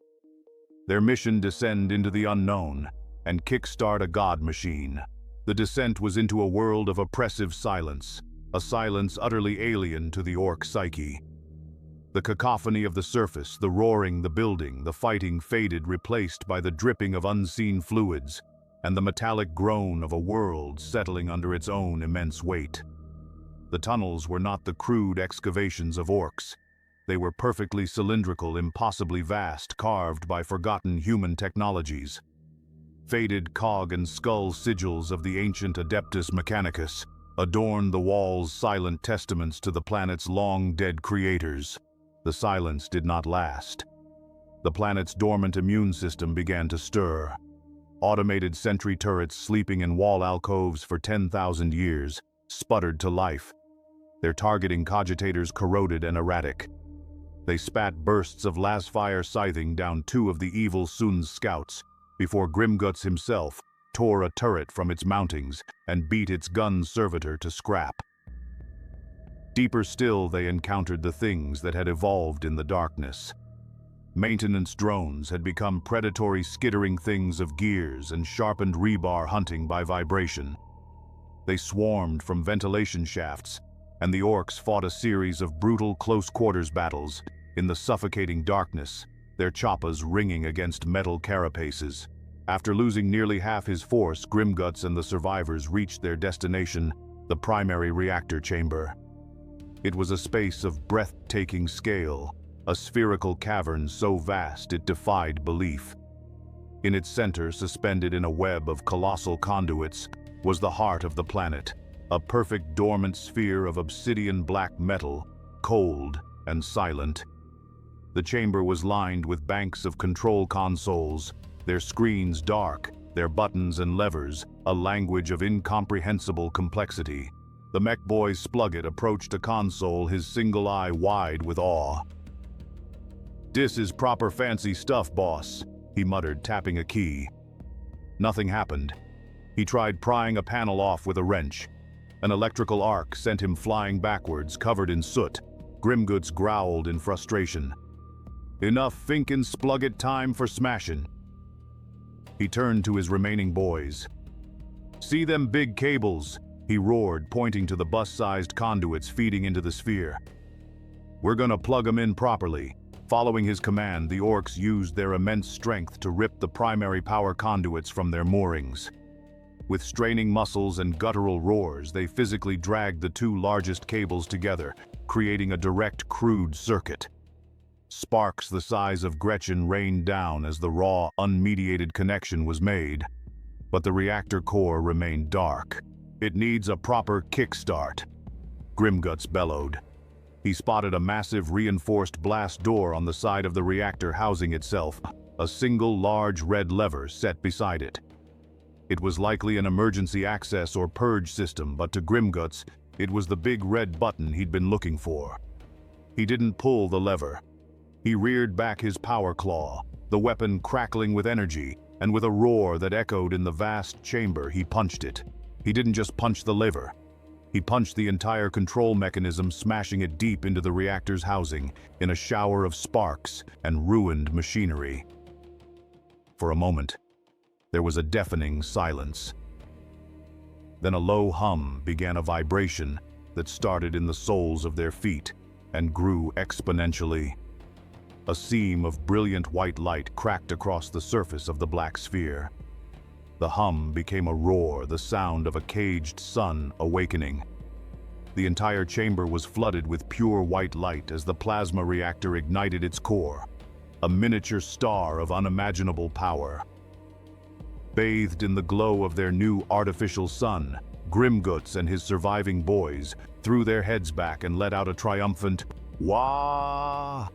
Their mission: descend into the unknown and kickstart a god machine. The descent was into a world of oppressive silence, a silence utterly alien to the Ork psyche. The cacophony of the surface, the roaring, the building, the fighting faded, replaced by the dripping of unseen fluids and the metallic groan of a world settling under its own immense weight. The tunnels were not the crude excavations of Orks. They were perfectly cylindrical, impossibly vast, carved by forgotten human technologies. Faded cog and skull sigils of the ancient Adeptus Mechanicus, adorned the walls, silent testaments to the planet's long-dead creators. The silence did not last. The planet's dormant immune system began to stir. Automated sentry turrets sleeping in wall alcoves for 10,000 years sputtered to life, their targeting cogitators corroded and erratic. They spat bursts of lasfire scything down two of the evil Sun's scouts, before Grimguts himself tore a turret from its mountings and beat its gun servitor to scrap. Deeper still, they encountered the things that had evolved in the darkness. Maintenance drones had become predatory skittering things of gears and sharpened rebar hunting by vibration. They swarmed from ventilation shafts, and the Orks fought a series of brutal close-quarters battles in the suffocating darkness, their choppas ringing against metal carapaces. After losing nearly half his force, Grimguts and the survivors reached their destination, the primary reactor chamber. It was a space of breathtaking scale, a spherical cavern so vast it defied belief. In its center, suspended in a web of colossal conduits, was the heart of the planet, a perfect dormant sphere of obsidian black metal, cold and silent. The chamber was lined with banks of control consoles, their screens dark, their buttons and levers a language of incomprehensible complexity. The mech boy Splugget approached a console, his single eye wide with awe. "Dis is proper fancy stuff, boss," he muttered, tapping a key. Nothing happened. He tried prying a panel off with a wrench. An electrical arc sent him flying backwards, covered in soot. Grimguts growled in frustration. "Enough finkin' Splugget, time for smashin'." He turned to his remaining boys. "See them big cables?" he roared, pointing to the bus-sized conduits feeding into the sphere. "We're gonna plug 'em in properly." Following his command, the Orks used their immense strength to rip the primary power conduits from their moorings. With straining muscles and guttural roars, they physically dragged the two largest cables together, creating a direct, crude circuit. Sparks the size of Gretchen rained down as the raw, unmediated connection was made. But the reactor core remained dark. "It needs a proper kickstart," Grimguts bellowed. He spotted a massive reinforced blast door on the side of the reactor housing itself, a single large red lever set beside it. It was likely an emergency access or purge system, but to Grimguts, it was the big red button he'd been looking for. He didn't pull the lever. He reared back his power claw, the weapon crackling with energy, and with a roar that echoed in the vast chamber, he punched it. He didn't just punch the lever. He punched the entire control mechanism, smashing it deep into the reactor's housing in a shower of sparks and ruined machinery. For a moment, there was a deafening silence. Then a low hum began, a vibration that started in the soles of their feet and grew exponentially. A seam of brilliant white light cracked across the surface of the black sphere. The hum became a roar, the sound of a caged sun awakening. The entire chamber was flooded with pure white light as the plasma reactor ignited its core, a miniature star of unimaginable power. Bathed in the glow of their new artificial sun, Grimguts and his surviving boys threw their heads back and let out a triumphant "Wah!"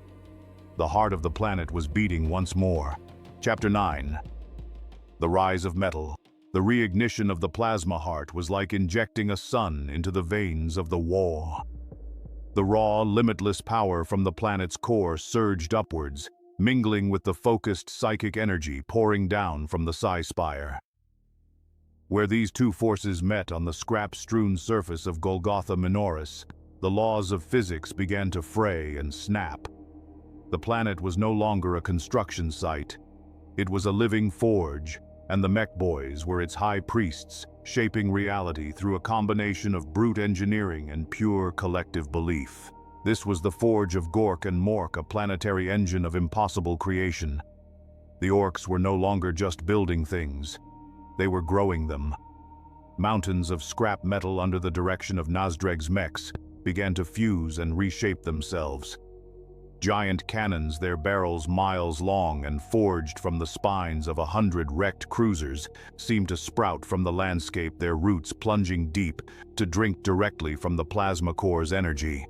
The heart of the planet was beating once more. Chapter 9. The Rise of Metal. The reignition of the plasma heart was like injecting a sun into the veins of the war. The raw, limitless power from the planet's core surged upwards, mingling with the focused psychic energy pouring down from the Psi Spire. Where these two forces met on the scrap-strewn surface of Golgotha Minoris, the laws of physics began to fray and snap. The planet was no longer a construction site. It was a living forge, and the mech boys were its high priests, shaping reality through a combination of brute engineering and pure collective belief. This was the forge of Gork and Mork, a planetary engine of impossible creation. The Orks were no longer just building things. They were growing them. Mountains of scrap metal under the direction of Nazdreg's mechs began to fuse and reshape themselves. Giant cannons, their barrels miles long and forged from the spines of 100 wrecked cruisers, seemed to sprout from the landscape, their roots plunging deep to drink directly from the plasma core's energy.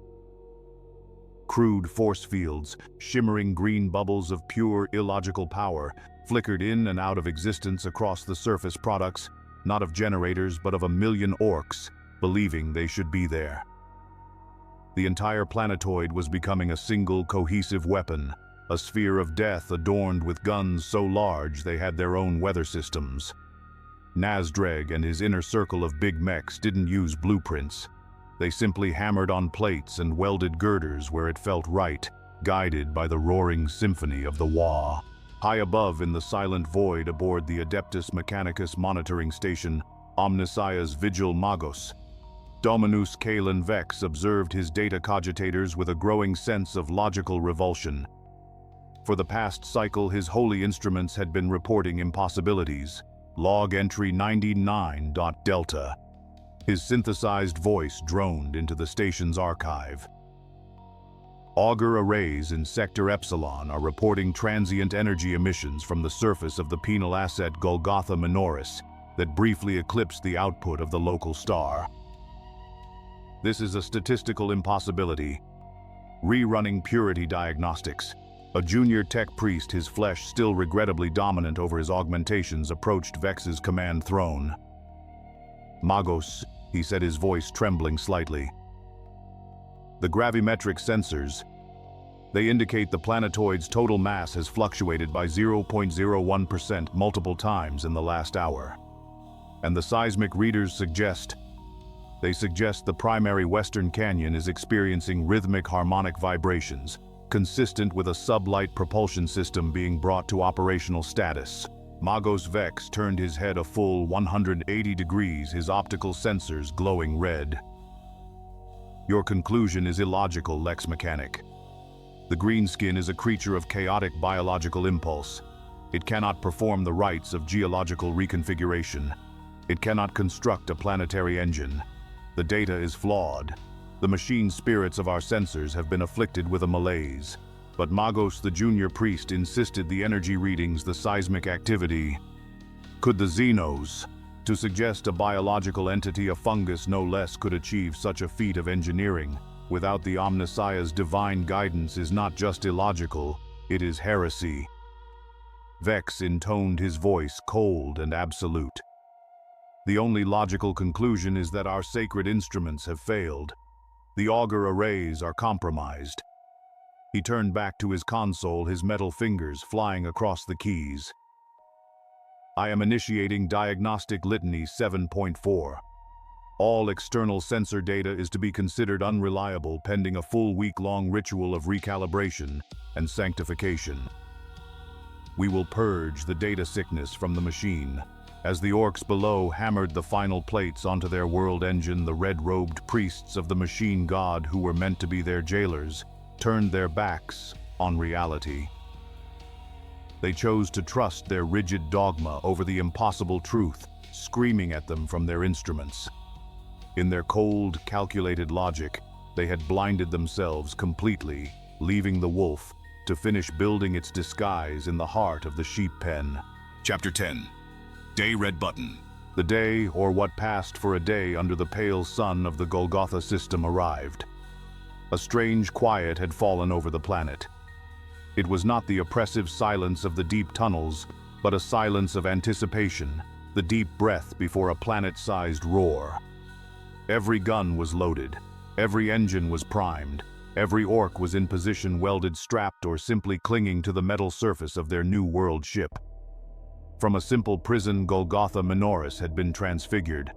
Crude force fields, shimmering green bubbles of pure, illogical power, flickered in and out of existence across the surface products, not of generators but of a million Orks, believing they should be there. The entire planetoid was becoming a single cohesive weapon, a sphere of death adorned with guns so large they had their own weather systems. Nazdreg and his inner circle of big mechs didn't use blueprints. They simply hammered on plates and welded girders where it felt right, guided by the roaring symphony of the Wa. High above in the silent void aboard the Adeptus Mechanicus monitoring station, Omnissiah's Vigil Magos, Dominus Kalen Vex observed his data cogitators with a growing sense of logical revulsion. For the past cycle, his holy instruments had been reporting impossibilities. Log entry 99.delta. His synthesized voice droned into the station's archive. Auger arrays in Sector Epsilon are reporting transient energy emissions from the surface of the penal asset Golgotha Minoris that briefly eclipsed the output of the local star. This is a statistical impossibility. Rerunning purity diagnostics. A junior tech priest, his flesh still regrettably dominant over his augmentations, approached Vex's command throne. Magos, he said, his voice trembling slightly. The gravimetric sensors, they indicate the planetoid's total mass has fluctuated by 0.01% multiple times in the last hour. And the seismic readers suggest the primary western canyon is experiencing rhythmic harmonic vibrations, consistent with a sublight propulsion system being brought to operational status. Magos Vex turned his head a full 180 degrees, his optical sensors glowing red. Your conclusion is illogical, Lex Mechanic. The greenskin is a creature of chaotic biological impulse. It cannot perform the rites of geological reconfiguration. It cannot construct a planetary engine. The data is flawed. The machine spirits of our sensors have been afflicted with a malaise. But Magos, the junior priest, insisted the energy readings, the seismic activity. Could the Xenos, to suggest a biological entity, a fungus no less, could achieve such a feat of engineering without the Omnissiah's divine guidance is not just illogical, it is heresy. Vex intoned his voice cold and absolute. The only logical conclusion is that our sacred instruments have failed. The auger arrays are compromised. He turned back to his console, his metal fingers flying across the keys. I am initiating Diagnostic Litany 7.4. All external sensor data is to be considered unreliable pending a full week-long ritual of recalibration and sanctification. We will purge the data sickness from the machine. As the Orks below hammered the final plates onto their world engine, the red-robed priests of the machine god, who were meant to be their jailers, turned their backs on reality. They chose to trust their rigid dogma over the impossible truth, screaming at them from their instruments. In their cold, calculated logic, they had blinded themselves completely, leaving the wolf to finish building its disguise in the heart of the sheep pen. Chapter 10. Day Red Button. The day, or what passed for a day under the pale sun of the Golgotha system, arrived. A strange quiet had fallen over the planet. It was not the oppressive silence of the deep tunnels, but a silence of anticipation, the deep breath before a planet-sized roar. Every gun was loaded, every engine was primed, every Ork was in position, welded, strapped, or simply clinging to the metal surface of their new world ship. From a simple prison, Golgotha Minoris had been transfigured.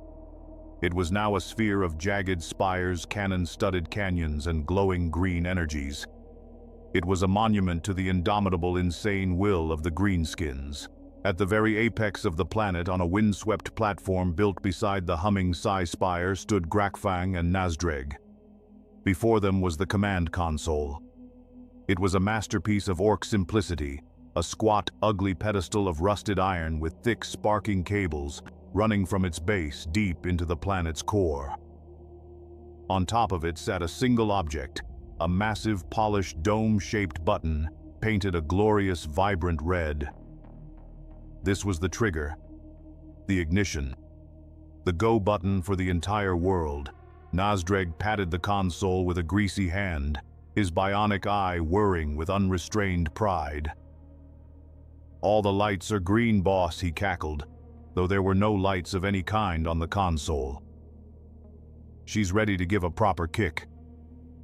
It was now a sphere of jagged spires, cannon-studded canyons, and glowing green energies. It was a monument to the indomitable, insane will of the greenskins. At the very apex of the planet, on a windswept platform built beside the humming Psi Spire, stood Grakfang and Nazdreg. Before them was the command console. It was a masterpiece of Ork simplicity, a squat, ugly pedestal of rusted iron with thick, sparking cables running from its base deep into the planet's core. On top of it sat a single object, A massive, polished, dome-shaped button, painted a glorious, vibrant red. This was the trigger, the ignition, the go button for the entire world. Nazdreg patted the console with a greasy hand, his bionic eye whirring with unrestrained pride. "All the lights are green, boss," he cackled, though there were no lights of any kind on the console. "She's ready to give a proper kick.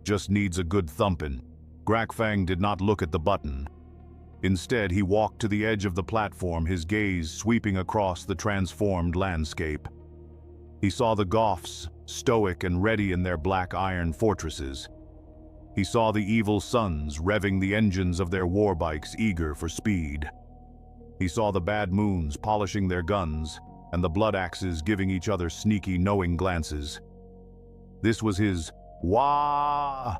Just needs a good thumping." Grakfang did not look at the button. Instead, he walked to the edge of the platform, his gaze sweeping across the transformed landscape. He saw the Goths, stoic and ready in their black iron fortresses. He saw the evil suns revving the engines of their warbikes, eager for speed. He saw the bad moons polishing their guns, and the blood axes giving each other sneaky, knowing glances. This was his Wah!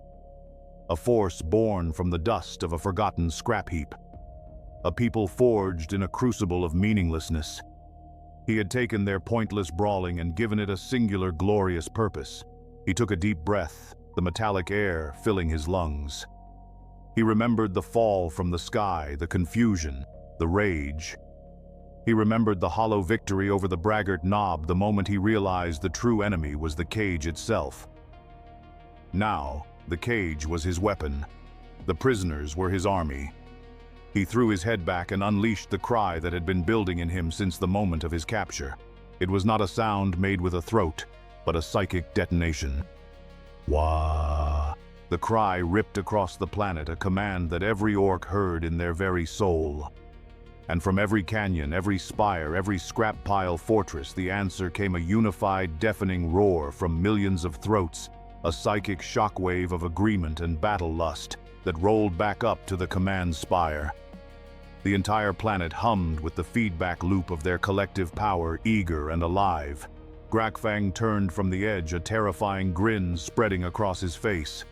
A force born from the dust of a forgotten scrap heap. A people forged in a crucible of meaninglessness. He had taken their pointless brawling and given it a singular, glorious purpose. He took a deep breath, the metallic air filling his lungs. He remembered the fall from the sky, the confusion, the rage. He remembered the hollow victory over the braggart Nob the moment he realized the true enemy was the cage itself. Now, the cage was his weapon. The prisoners were his army. He threw his head back and unleashed the cry that had been building in him since the moment of his capture. It was not a sound made with a throat, but a psychic detonation. Wah! The cry ripped across the planet, a command that every orc heard in their very soul. And from every canyon, every spire, every scrap pile fortress, the answer came, a unified, deafening roar from millions of throats, a psychic shockwave of agreement and battle lust that rolled back up to the command spire. The entire planet hummed with the feedback loop of their collective power, eager and alive. Grakfang turned from the edge, a terrifying grin spreading across his face.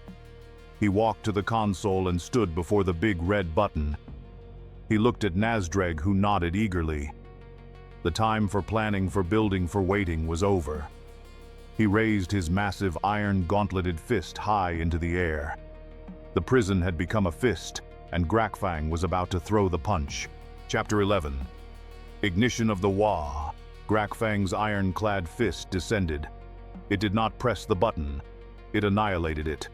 He walked to the console and stood before the big red button. He looked at Nazdreg, who nodded eagerly. The time for planning, for building, for waiting was over. He raised his massive iron-gauntleted fist high into the air. The prison had become a fist, and Grakfang was about to throw the punch. Chapter 11. Ignition of the Wah. Grakfang's iron-clad fist descended. It did not press the button. It annihilated it.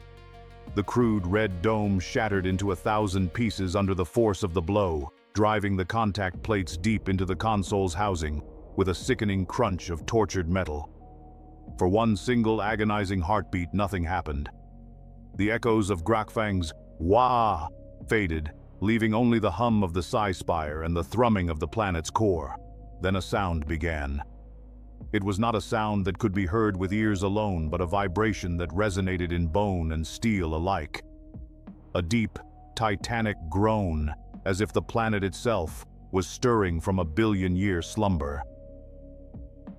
The crude red dome shattered into 1,000 pieces under the force of the blow, driving the contact plates deep into the console's housing with a sickening crunch of tortured metal. For one single agonizing heartbeat, nothing happened. The echoes of Grakfang's Wah faded, leaving only the hum of the Psi Spire and the thrumming of the planet's core. Then a sound began. It was not a sound that could be heard with ears alone, but a vibration that resonated in bone and steel alike. A deep, titanic groan, as if the planet itself was stirring from a billion-year slumber.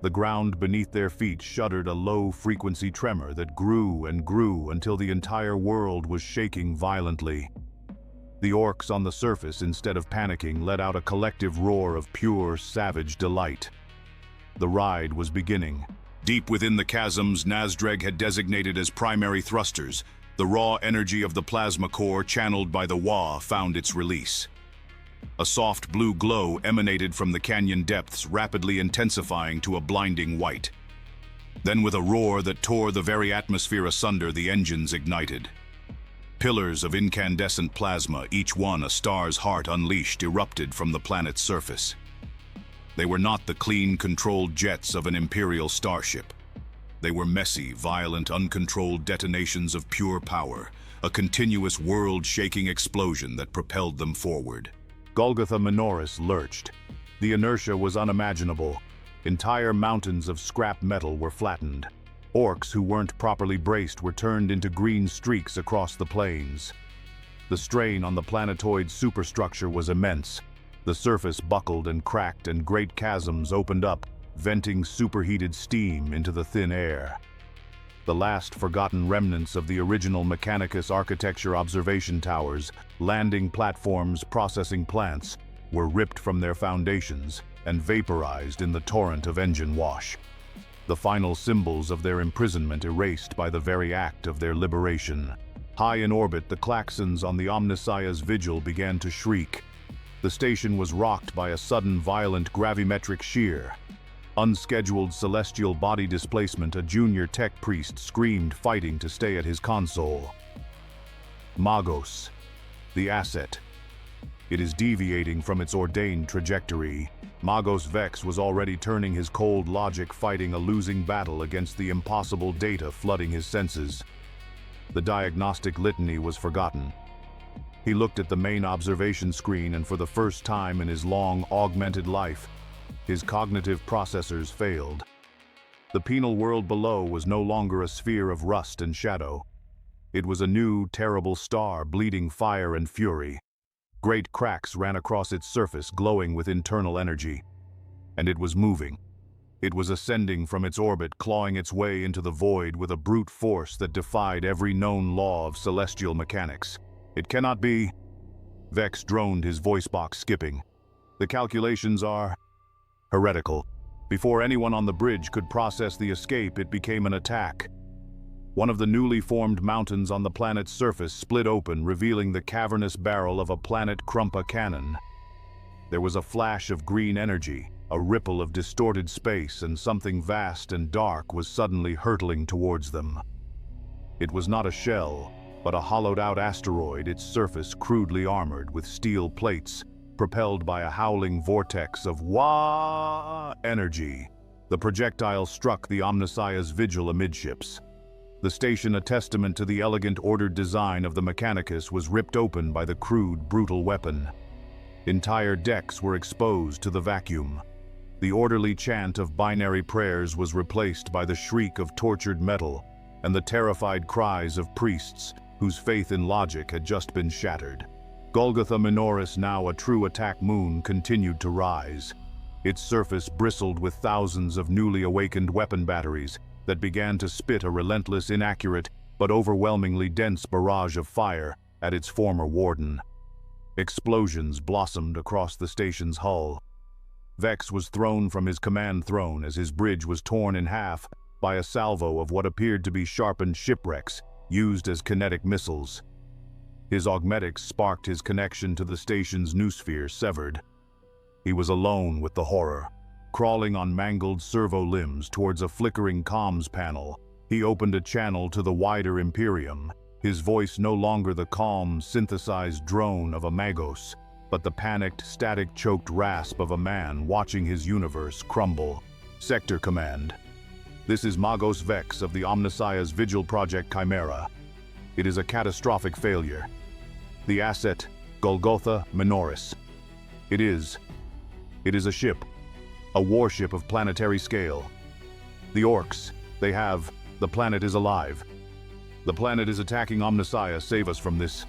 The ground beneath their feet shuddered, a low-frequency tremor that grew and grew until the entire world was shaking violently. The orcs on the surface, instead of panicking, let out a collective roar of pure, savage delight. The ride was beginning. Deep within the chasms Nazdreg had designated as primary thrusters, the raw energy of the plasma core channeled by the Wah found its release. A soft blue glow emanated from the canyon depths, rapidly intensifying to a blinding white. Then, with a roar that tore the very atmosphere asunder, the engines ignited. Pillars of incandescent plasma, each one a star's heart unleashed, erupted from the planet's surface. They were not the clean, controlled jets of an Imperial starship. They were messy, violent, uncontrolled detonations of pure power, a continuous world-shaking explosion that propelled them forward. Golgotha Minoris lurched. The inertia was unimaginable. Entire mountains of scrap metal were flattened. Orks who weren't properly braced were turned into green streaks across the plains. The strain on the planetoid's superstructure was immense. The surface buckled and cracked, and great chasms opened up, venting superheated steam into the thin air. The last forgotten remnants of the original Mechanicus architecture observation towers, landing platforms, processing plants, were ripped from their foundations and vaporized in the torrent of engine wash. The final symbols of their imprisonment erased by the very act of their liberation. High in orbit, the klaxons on the Omnissiah's vigil began to shriek. The station was rocked by a sudden violent gravimetric shear. Unscheduled celestial body displacement, a junior tech priest screamed, fighting to stay at his console. Magos, the asset. It is deviating from its ordained trajectory. Magos Vex was already turning his cold logic, fighting a losing battle against the impossible data flooding his senses. The diagnostic litany was forgotten. He looked at the main observation screen, and for the first time in his long, augmented life, his cognitive processors failed. The penal world below was no longer a sphere of rust and shadow. It was a new, terrible star, bleeding fire and fury. Great cracks ran across its surface, glowing with internal energy. And it was moving. It was ascending from its orbit, clawing its way into the void with a brute force that defied every known law of celestial mechanics. It cannot be. Vex droned, his voice box skipping. The calculations are heretical. Before anyone on the bridge could process the escape, it became an attack. One of the newly formed mountains on the planet's surface split open, revealing the cavernous barrel of a planet Krumpa cannon. There was a flash of green energy, a ripple of distorted space, and something vast and dark was suddenly hurtling towards them. It was not a shell, but a hollowed-out asteroid, its surface crudely armored with steel plates, propelled by a howling vortex of Wah energy. The projectile struck the Omnissiah's vigil amidships. The station, a testament to the elegant, ordered design of the Mechanicus, was ripped open by the crude, brutal weapon. Entire decks were exposed to the vacuum. The orderly chant of binary prayers was replaced by the shriek of tortured metal and the terrified cries of priests whose faith in logic had just been shattered. Golgotha Minoris, now a true attack moon, continued to rise. Its surface bristled with thousands of newly awakened weapon batteries that began to spit a relentless, inaccurate, but overwhelmingly dense barrage of fire at its former warden. Explosions blossomed across the station's hull. Vex was thrown from his command throne as his bridge was torn in half by a salvo of what appeared to be sharpened shipwrecks used as kinetic missiles. His augmetics sparked his connection to the station's noosphere severed. He was alone with the horror. Crawling on mangled servo limbs towards a flickering comms panel, he opened a channel to the wider Imperium, his voice no longer the calm, synthesized drone of a Magos, but the panicked, static-choked rasp of a man watching his universe crumble. Sector Command. This is Magos Vex of the Omnissiah's Vigil Project Chimera. It is a catastrophic failure. The asset, Golgotha Minoris. It is a ship. A warship of planetary scale. The Orks, the planet is alive. The planet is attacking Omnissiah. Save us from this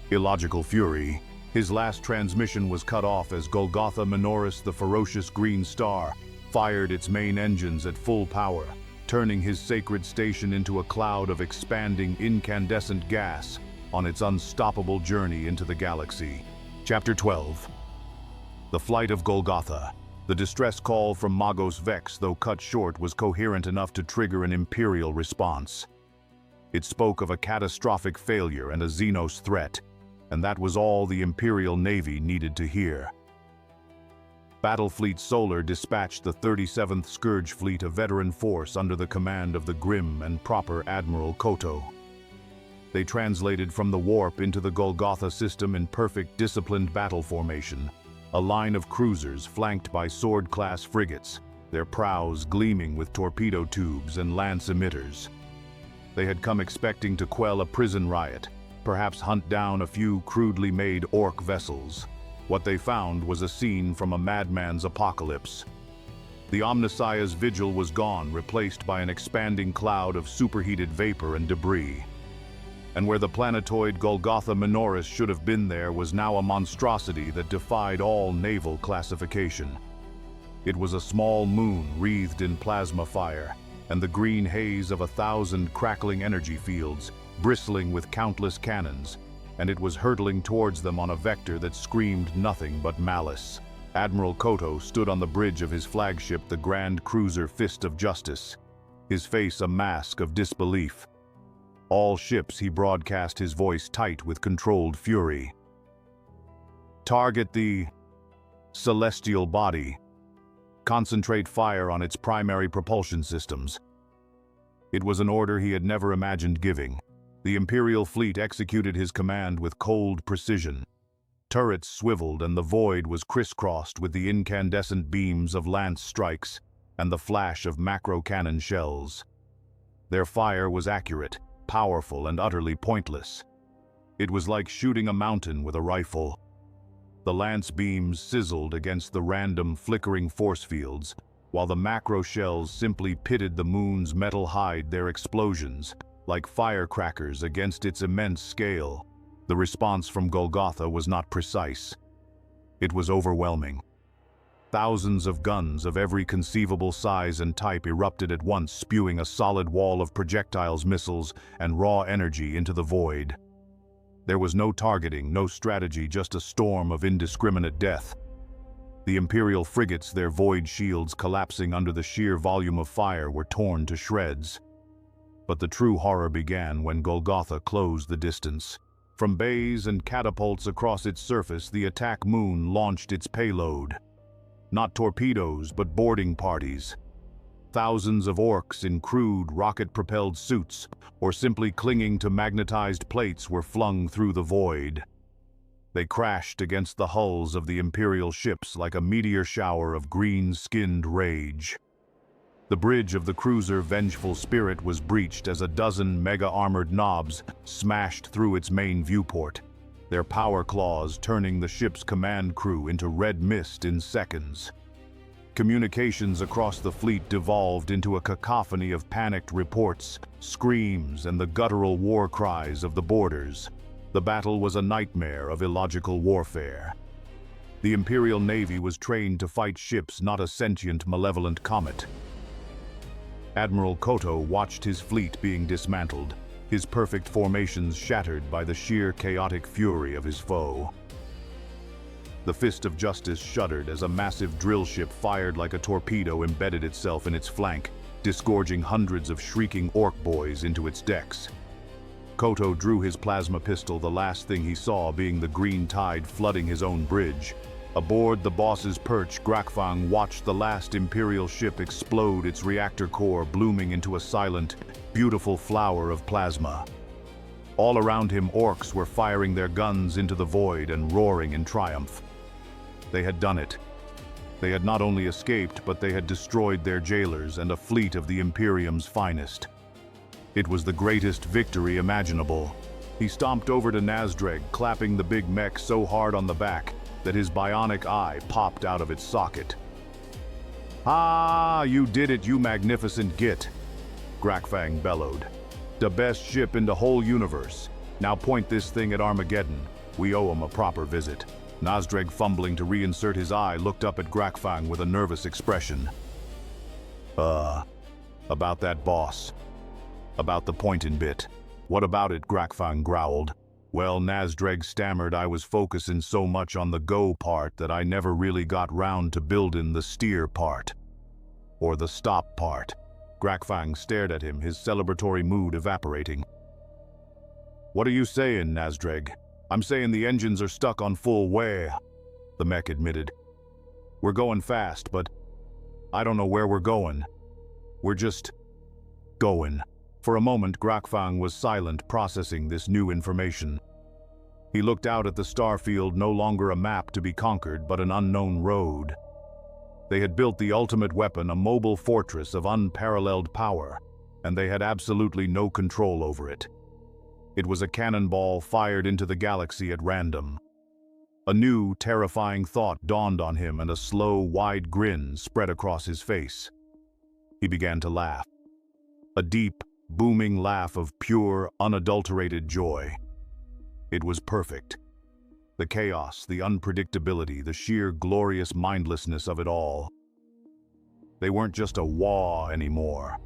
illogical fury. His last transmission was cut off as Golgotha Minoris, the ferocious green star, fired its main engines at full power, turning his sacred station into a cloud of expanding incandescent gas on its unstoppable journey into the galaxy. Chapter 12. The Flight of Golgotha. The distress call from Magos Vex, though cut short, was coherent enough to trigger an Imperial response. It spoke of a catastrophic failure and a Xenos threat, and that was all the Imperial Navy needed to hear. Battlefleet Solar dispatched the 37th Scourge Fleet, a veteran force under the command of the grim and proper Admiral Koto. They translated from the warp into the Golgotha system in perfect, disciplined battle formation, a line of cruisers flanked by sword-class frigates, their prows gleaming with torpedo tubes and lance emitters. They had come expecting to quell a prison riot, perhaps hunt down a few crudely made Ork vessels. What they found was a scene from a madman's apocalypse. The Omnissiah's vigil was gone, replaced by an expanding cloud of superheated vapor and debris. And where the planetoid Golgotha Minoris should have been, there was now a monstrosity that defied all naval classification. It was a small moon wreathed in plasma fire, and the green haze of 1,000 crackling energy fields, bristling with countless cannons, and it was hurtling towards them on a vector that screamed nothing but malice. Admiral Koto stood on the bridge of his flagship, the grand cruiser Fist of Justice, his face a mask of disbelief. All ships, he broadcast, his voice tight with controlled fury. Target the celestial body. Concentrate fire on its primary propulsion systems. It was an order he had never imagined giving. The Imperial fleet executed his command with cold precision. Turrets swiveled and the void was crisscrossed with the incandescent beams of lance strikes and the flash of macro-cannon shells. Their fire was accurate, powerful, and utterly pointless. It was like shooting a mountain with a rifle. The lance beams sizzled against the random flickering force fields, while the macro shells simply pitted the moon's metal hide their explosions, like firecrackers against its immense scale. The response from Golgotha was not precise. It was overwhelming. Thousands of guns of every conceivable size and type erupted at once, spewing a solid wall of projectiles, missiles, and raw energy into the void. There was no targeting, no strategy, just a storm of indiscriminate death. The Imperial frigates, their void shields collapsing under the sheer volume of fire, were torn to shreds. But the true horror began when Golgotha closed the distance. From bays and catapults across its surface, the attack moon launched its payload. Not torpedoes, but boarding parties. Thousands of Orks in crude, rocket-propelled suits, or simply clinging to magnetized plates, were flung through the void. They crashed against the hulls of the Imperial ships like a meteor shower of green-skinned rage. The bridge of the cruiser Vengeful Spirit was breached as a dozen mega-armored knobs smashed through its main viewport, their power claws turning the ship's command crew into red mist in seconds. Communications across the fleet devolved into a cacophony of panicked reports, screams, and the guttural war cries of the boarders. The battle was a nightmare of illogical warfare. The Imperial Navy was trained to fight ships, not a sentient, malevolent comet. Admiral Koto watched his fleet being dismantled, his perfect formations shattered by the sheer chaotic fury of his foe. The Fist of Justice shuddered as a massive drill ship fired like a torpedo embedded itself in its flank, disgorging hundreds of shrieking Ork boys into its decks. Koto drew his plasma pistol, the last thing he saw being the green tide flooding his own bridge. Aboard the boss's perch, Grakfang watched the last Imperial ship explode, its reactor core blooming into a silent, beautiful flower of plasma. All around him, Orks were firing their guns into the void and roaring in triumph. They had done it. They had not only escaped, but they had destroyed their jailers and a fleet of the Imperium's finest. It was the greatest victory imaginable. He stomped over to Nazdreg, clapping the big mech so hard on the back that his bionic eye popped out of its socket. "Ah, you did it, you magnificent git," Grakfang bellowed. "The best ship in the whole universe. Now point this thing at Armageddon. We owe him a proper visit." Nazdreg, fumbling to reinsert his eye, looked up at Grakfang with a nervous expression. About that boss. About the pointin' bit. What about it?" Grakfang growled. "Well," Nazdreg stammered, "I was focusing so much on the go part that I never really got round to building the steer part. Or the stop part." Grakfang stared at him, his celebratory mood evaporating. "What are you saying, Nazdreg?" "I'm saying the engines are stuck on full way," the mech admitted. "We're going fast, but I don't know where we're going. We're just going." For a moment, Grakfang was silent, processing this new information. He looked out at the starfield, no longer a map to be conquered, but an unknown road. They had built the ultimate weapon, a mobile fortress of unparalleled power, and they had absolutely no control over it. It was a cannonball fired into the galaxy at random. A new, terrifying thought dawned on him, and a slow, wide grin spread across his face. He began to laugh. A deep, booming laugh of pure, unadulterated joy. It was perfect. The chaos, the unpredictability, the sheer glorious mindlessness of it all. They weren't just a wah anymore.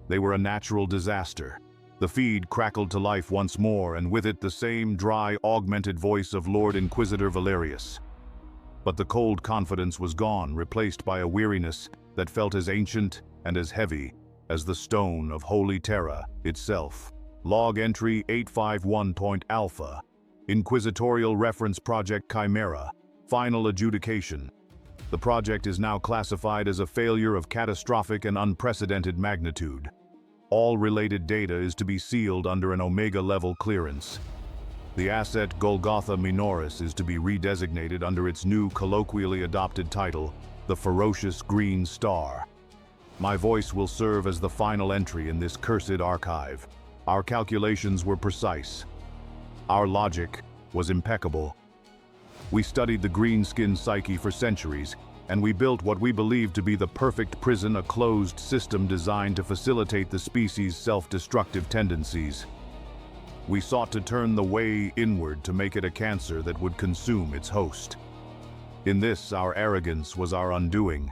They were a natural disaster. The feed crackled to life once more, and with it the same dry, augmented voice of Lord Inquisitor Valerius. But the cold confidence was gone, replaced by a weariness that felt as ancient and as heavy as the stone of Holy Terra itself. Log entry 851.alpha. Inquisitorial Reference Project Chimera. Final adjudication. The project is now classified as a failure of catastrophic and unprecedented magnitude. All related data is to be sealed under an Omega-level clearance. The asset Golgotha Minoris is to be redesignated under its new colloquially adopted title, the Ferocious Green Star. My voice will serve as the final entry in this cursed archive. Our calculations were precise. Our logic was impeccable. We studied the greenskin psyche for centuries, and we built what we believed to be the perfect prison, a closed system designed to facilitate the species' self-destructive tendencies. We sought to turn the way inward to make it a cancer that would consume its host. In this, our arrogance was our undoing.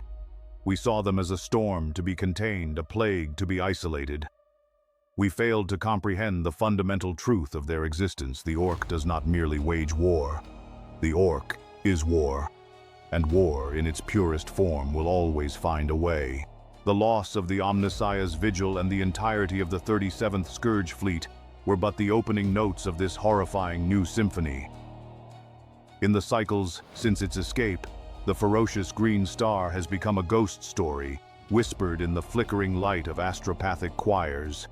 We saw them as a storm to be contained, a plague to be isolated. We failed to comprehend the fundamental truth of their existence. The Ork does not merely wage war. The Ork is war. And war, in its purest form, will always find a way. The loss of the Omnissiah's vigil and the entirety of the 37th Scourge Fleet were but the opening notes of this horrifying new symphony. In the cycles since its escape, the ferocious green star has become a ghost story, whispered in the flickering light of astropathic choirs.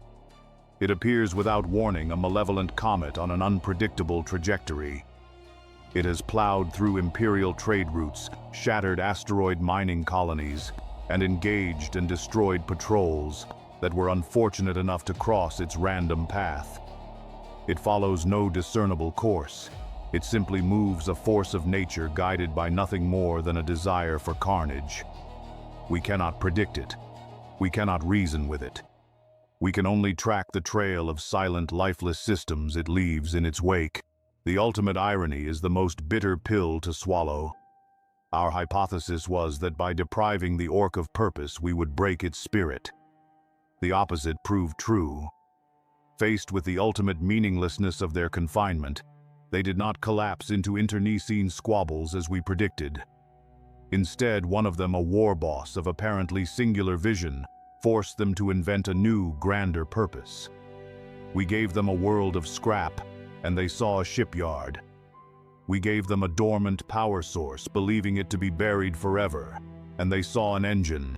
It appears without warning, a malevolent comet on an unpredictable trajectory. It has plowed through Imperial trade routes, shattered asteroid mining colonies, and engaged and destroyed patrols that were unfortunate enough to cross its random path. It follows no discernible course. It simply moves, a force of nature guided by nothing more than a desire for carnage. We cannot predict it. We cannot reason with it. We can only track the trail of silent, lifeless systems it leaves in its wake. The ultimate irony is the most bitter pill to swallow. Our hypothesis was that by depriving the Ork of purpose, we would break its spirit. The opposite proved true. Faced with the ultimate meaninglessness of their confinement, they did not collapse into internecine squabbles as we predicted. Instead, one of them, a war boss of apparently singular vision, forced them to invent a new, grander purpose. We gave them a world of scrap, and they saw a shipyard. We gave them a dormant power source, believing it to be buried forever, and they saw an engine.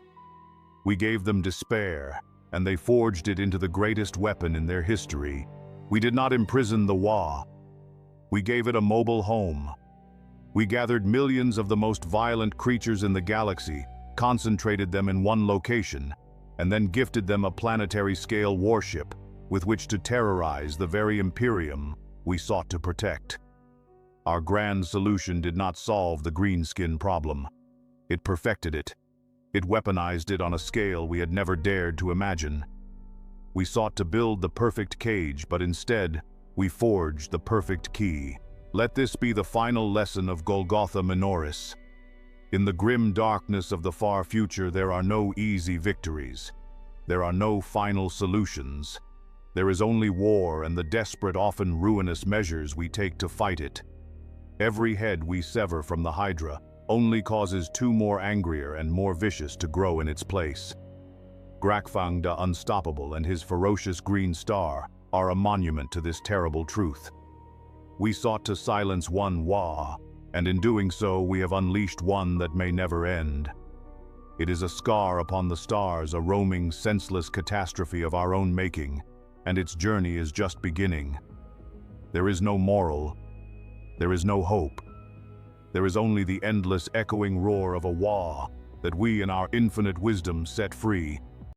We gave them despair, and they forged it into the greatest weapon in their history. We did not imprison the Wa. We gave it a mobile home. We gathered millions of the most violent creatures in the galaxy, concentrated them in one location, and then gifted them a planetary-scale warship with which to terrorize the very Imperium we sought to protect. Our grand solution did not solve the greenskin problem. It perfected it. It weaponized it on a scale we had never dared to imagine. We sought to build the perfect cage, but instead, we forged the perfect key. Let this be the final lesson of Golgotha Minoris. In the grim darkness of the far future, there are no easy victories. There are no final solutions. There is only war and the desperate, often ruinous measures we take to fight it. Every head we sever from the Hydra only causes two more angrier and more vicious to grow in its place. Grakfang the Unstoppable and his ferocious green star are a monument to this terrible truth. We sought to silence one Wa, and in doing so we have unleashed one that may never end. It is a scar upon the stars, a roaming, senseless catastrophe of our own making, and its journey is just beginning. There is no moral. There is no hope. There is only the endless echoing roar of a Wa that we in our infinite wisdom set free.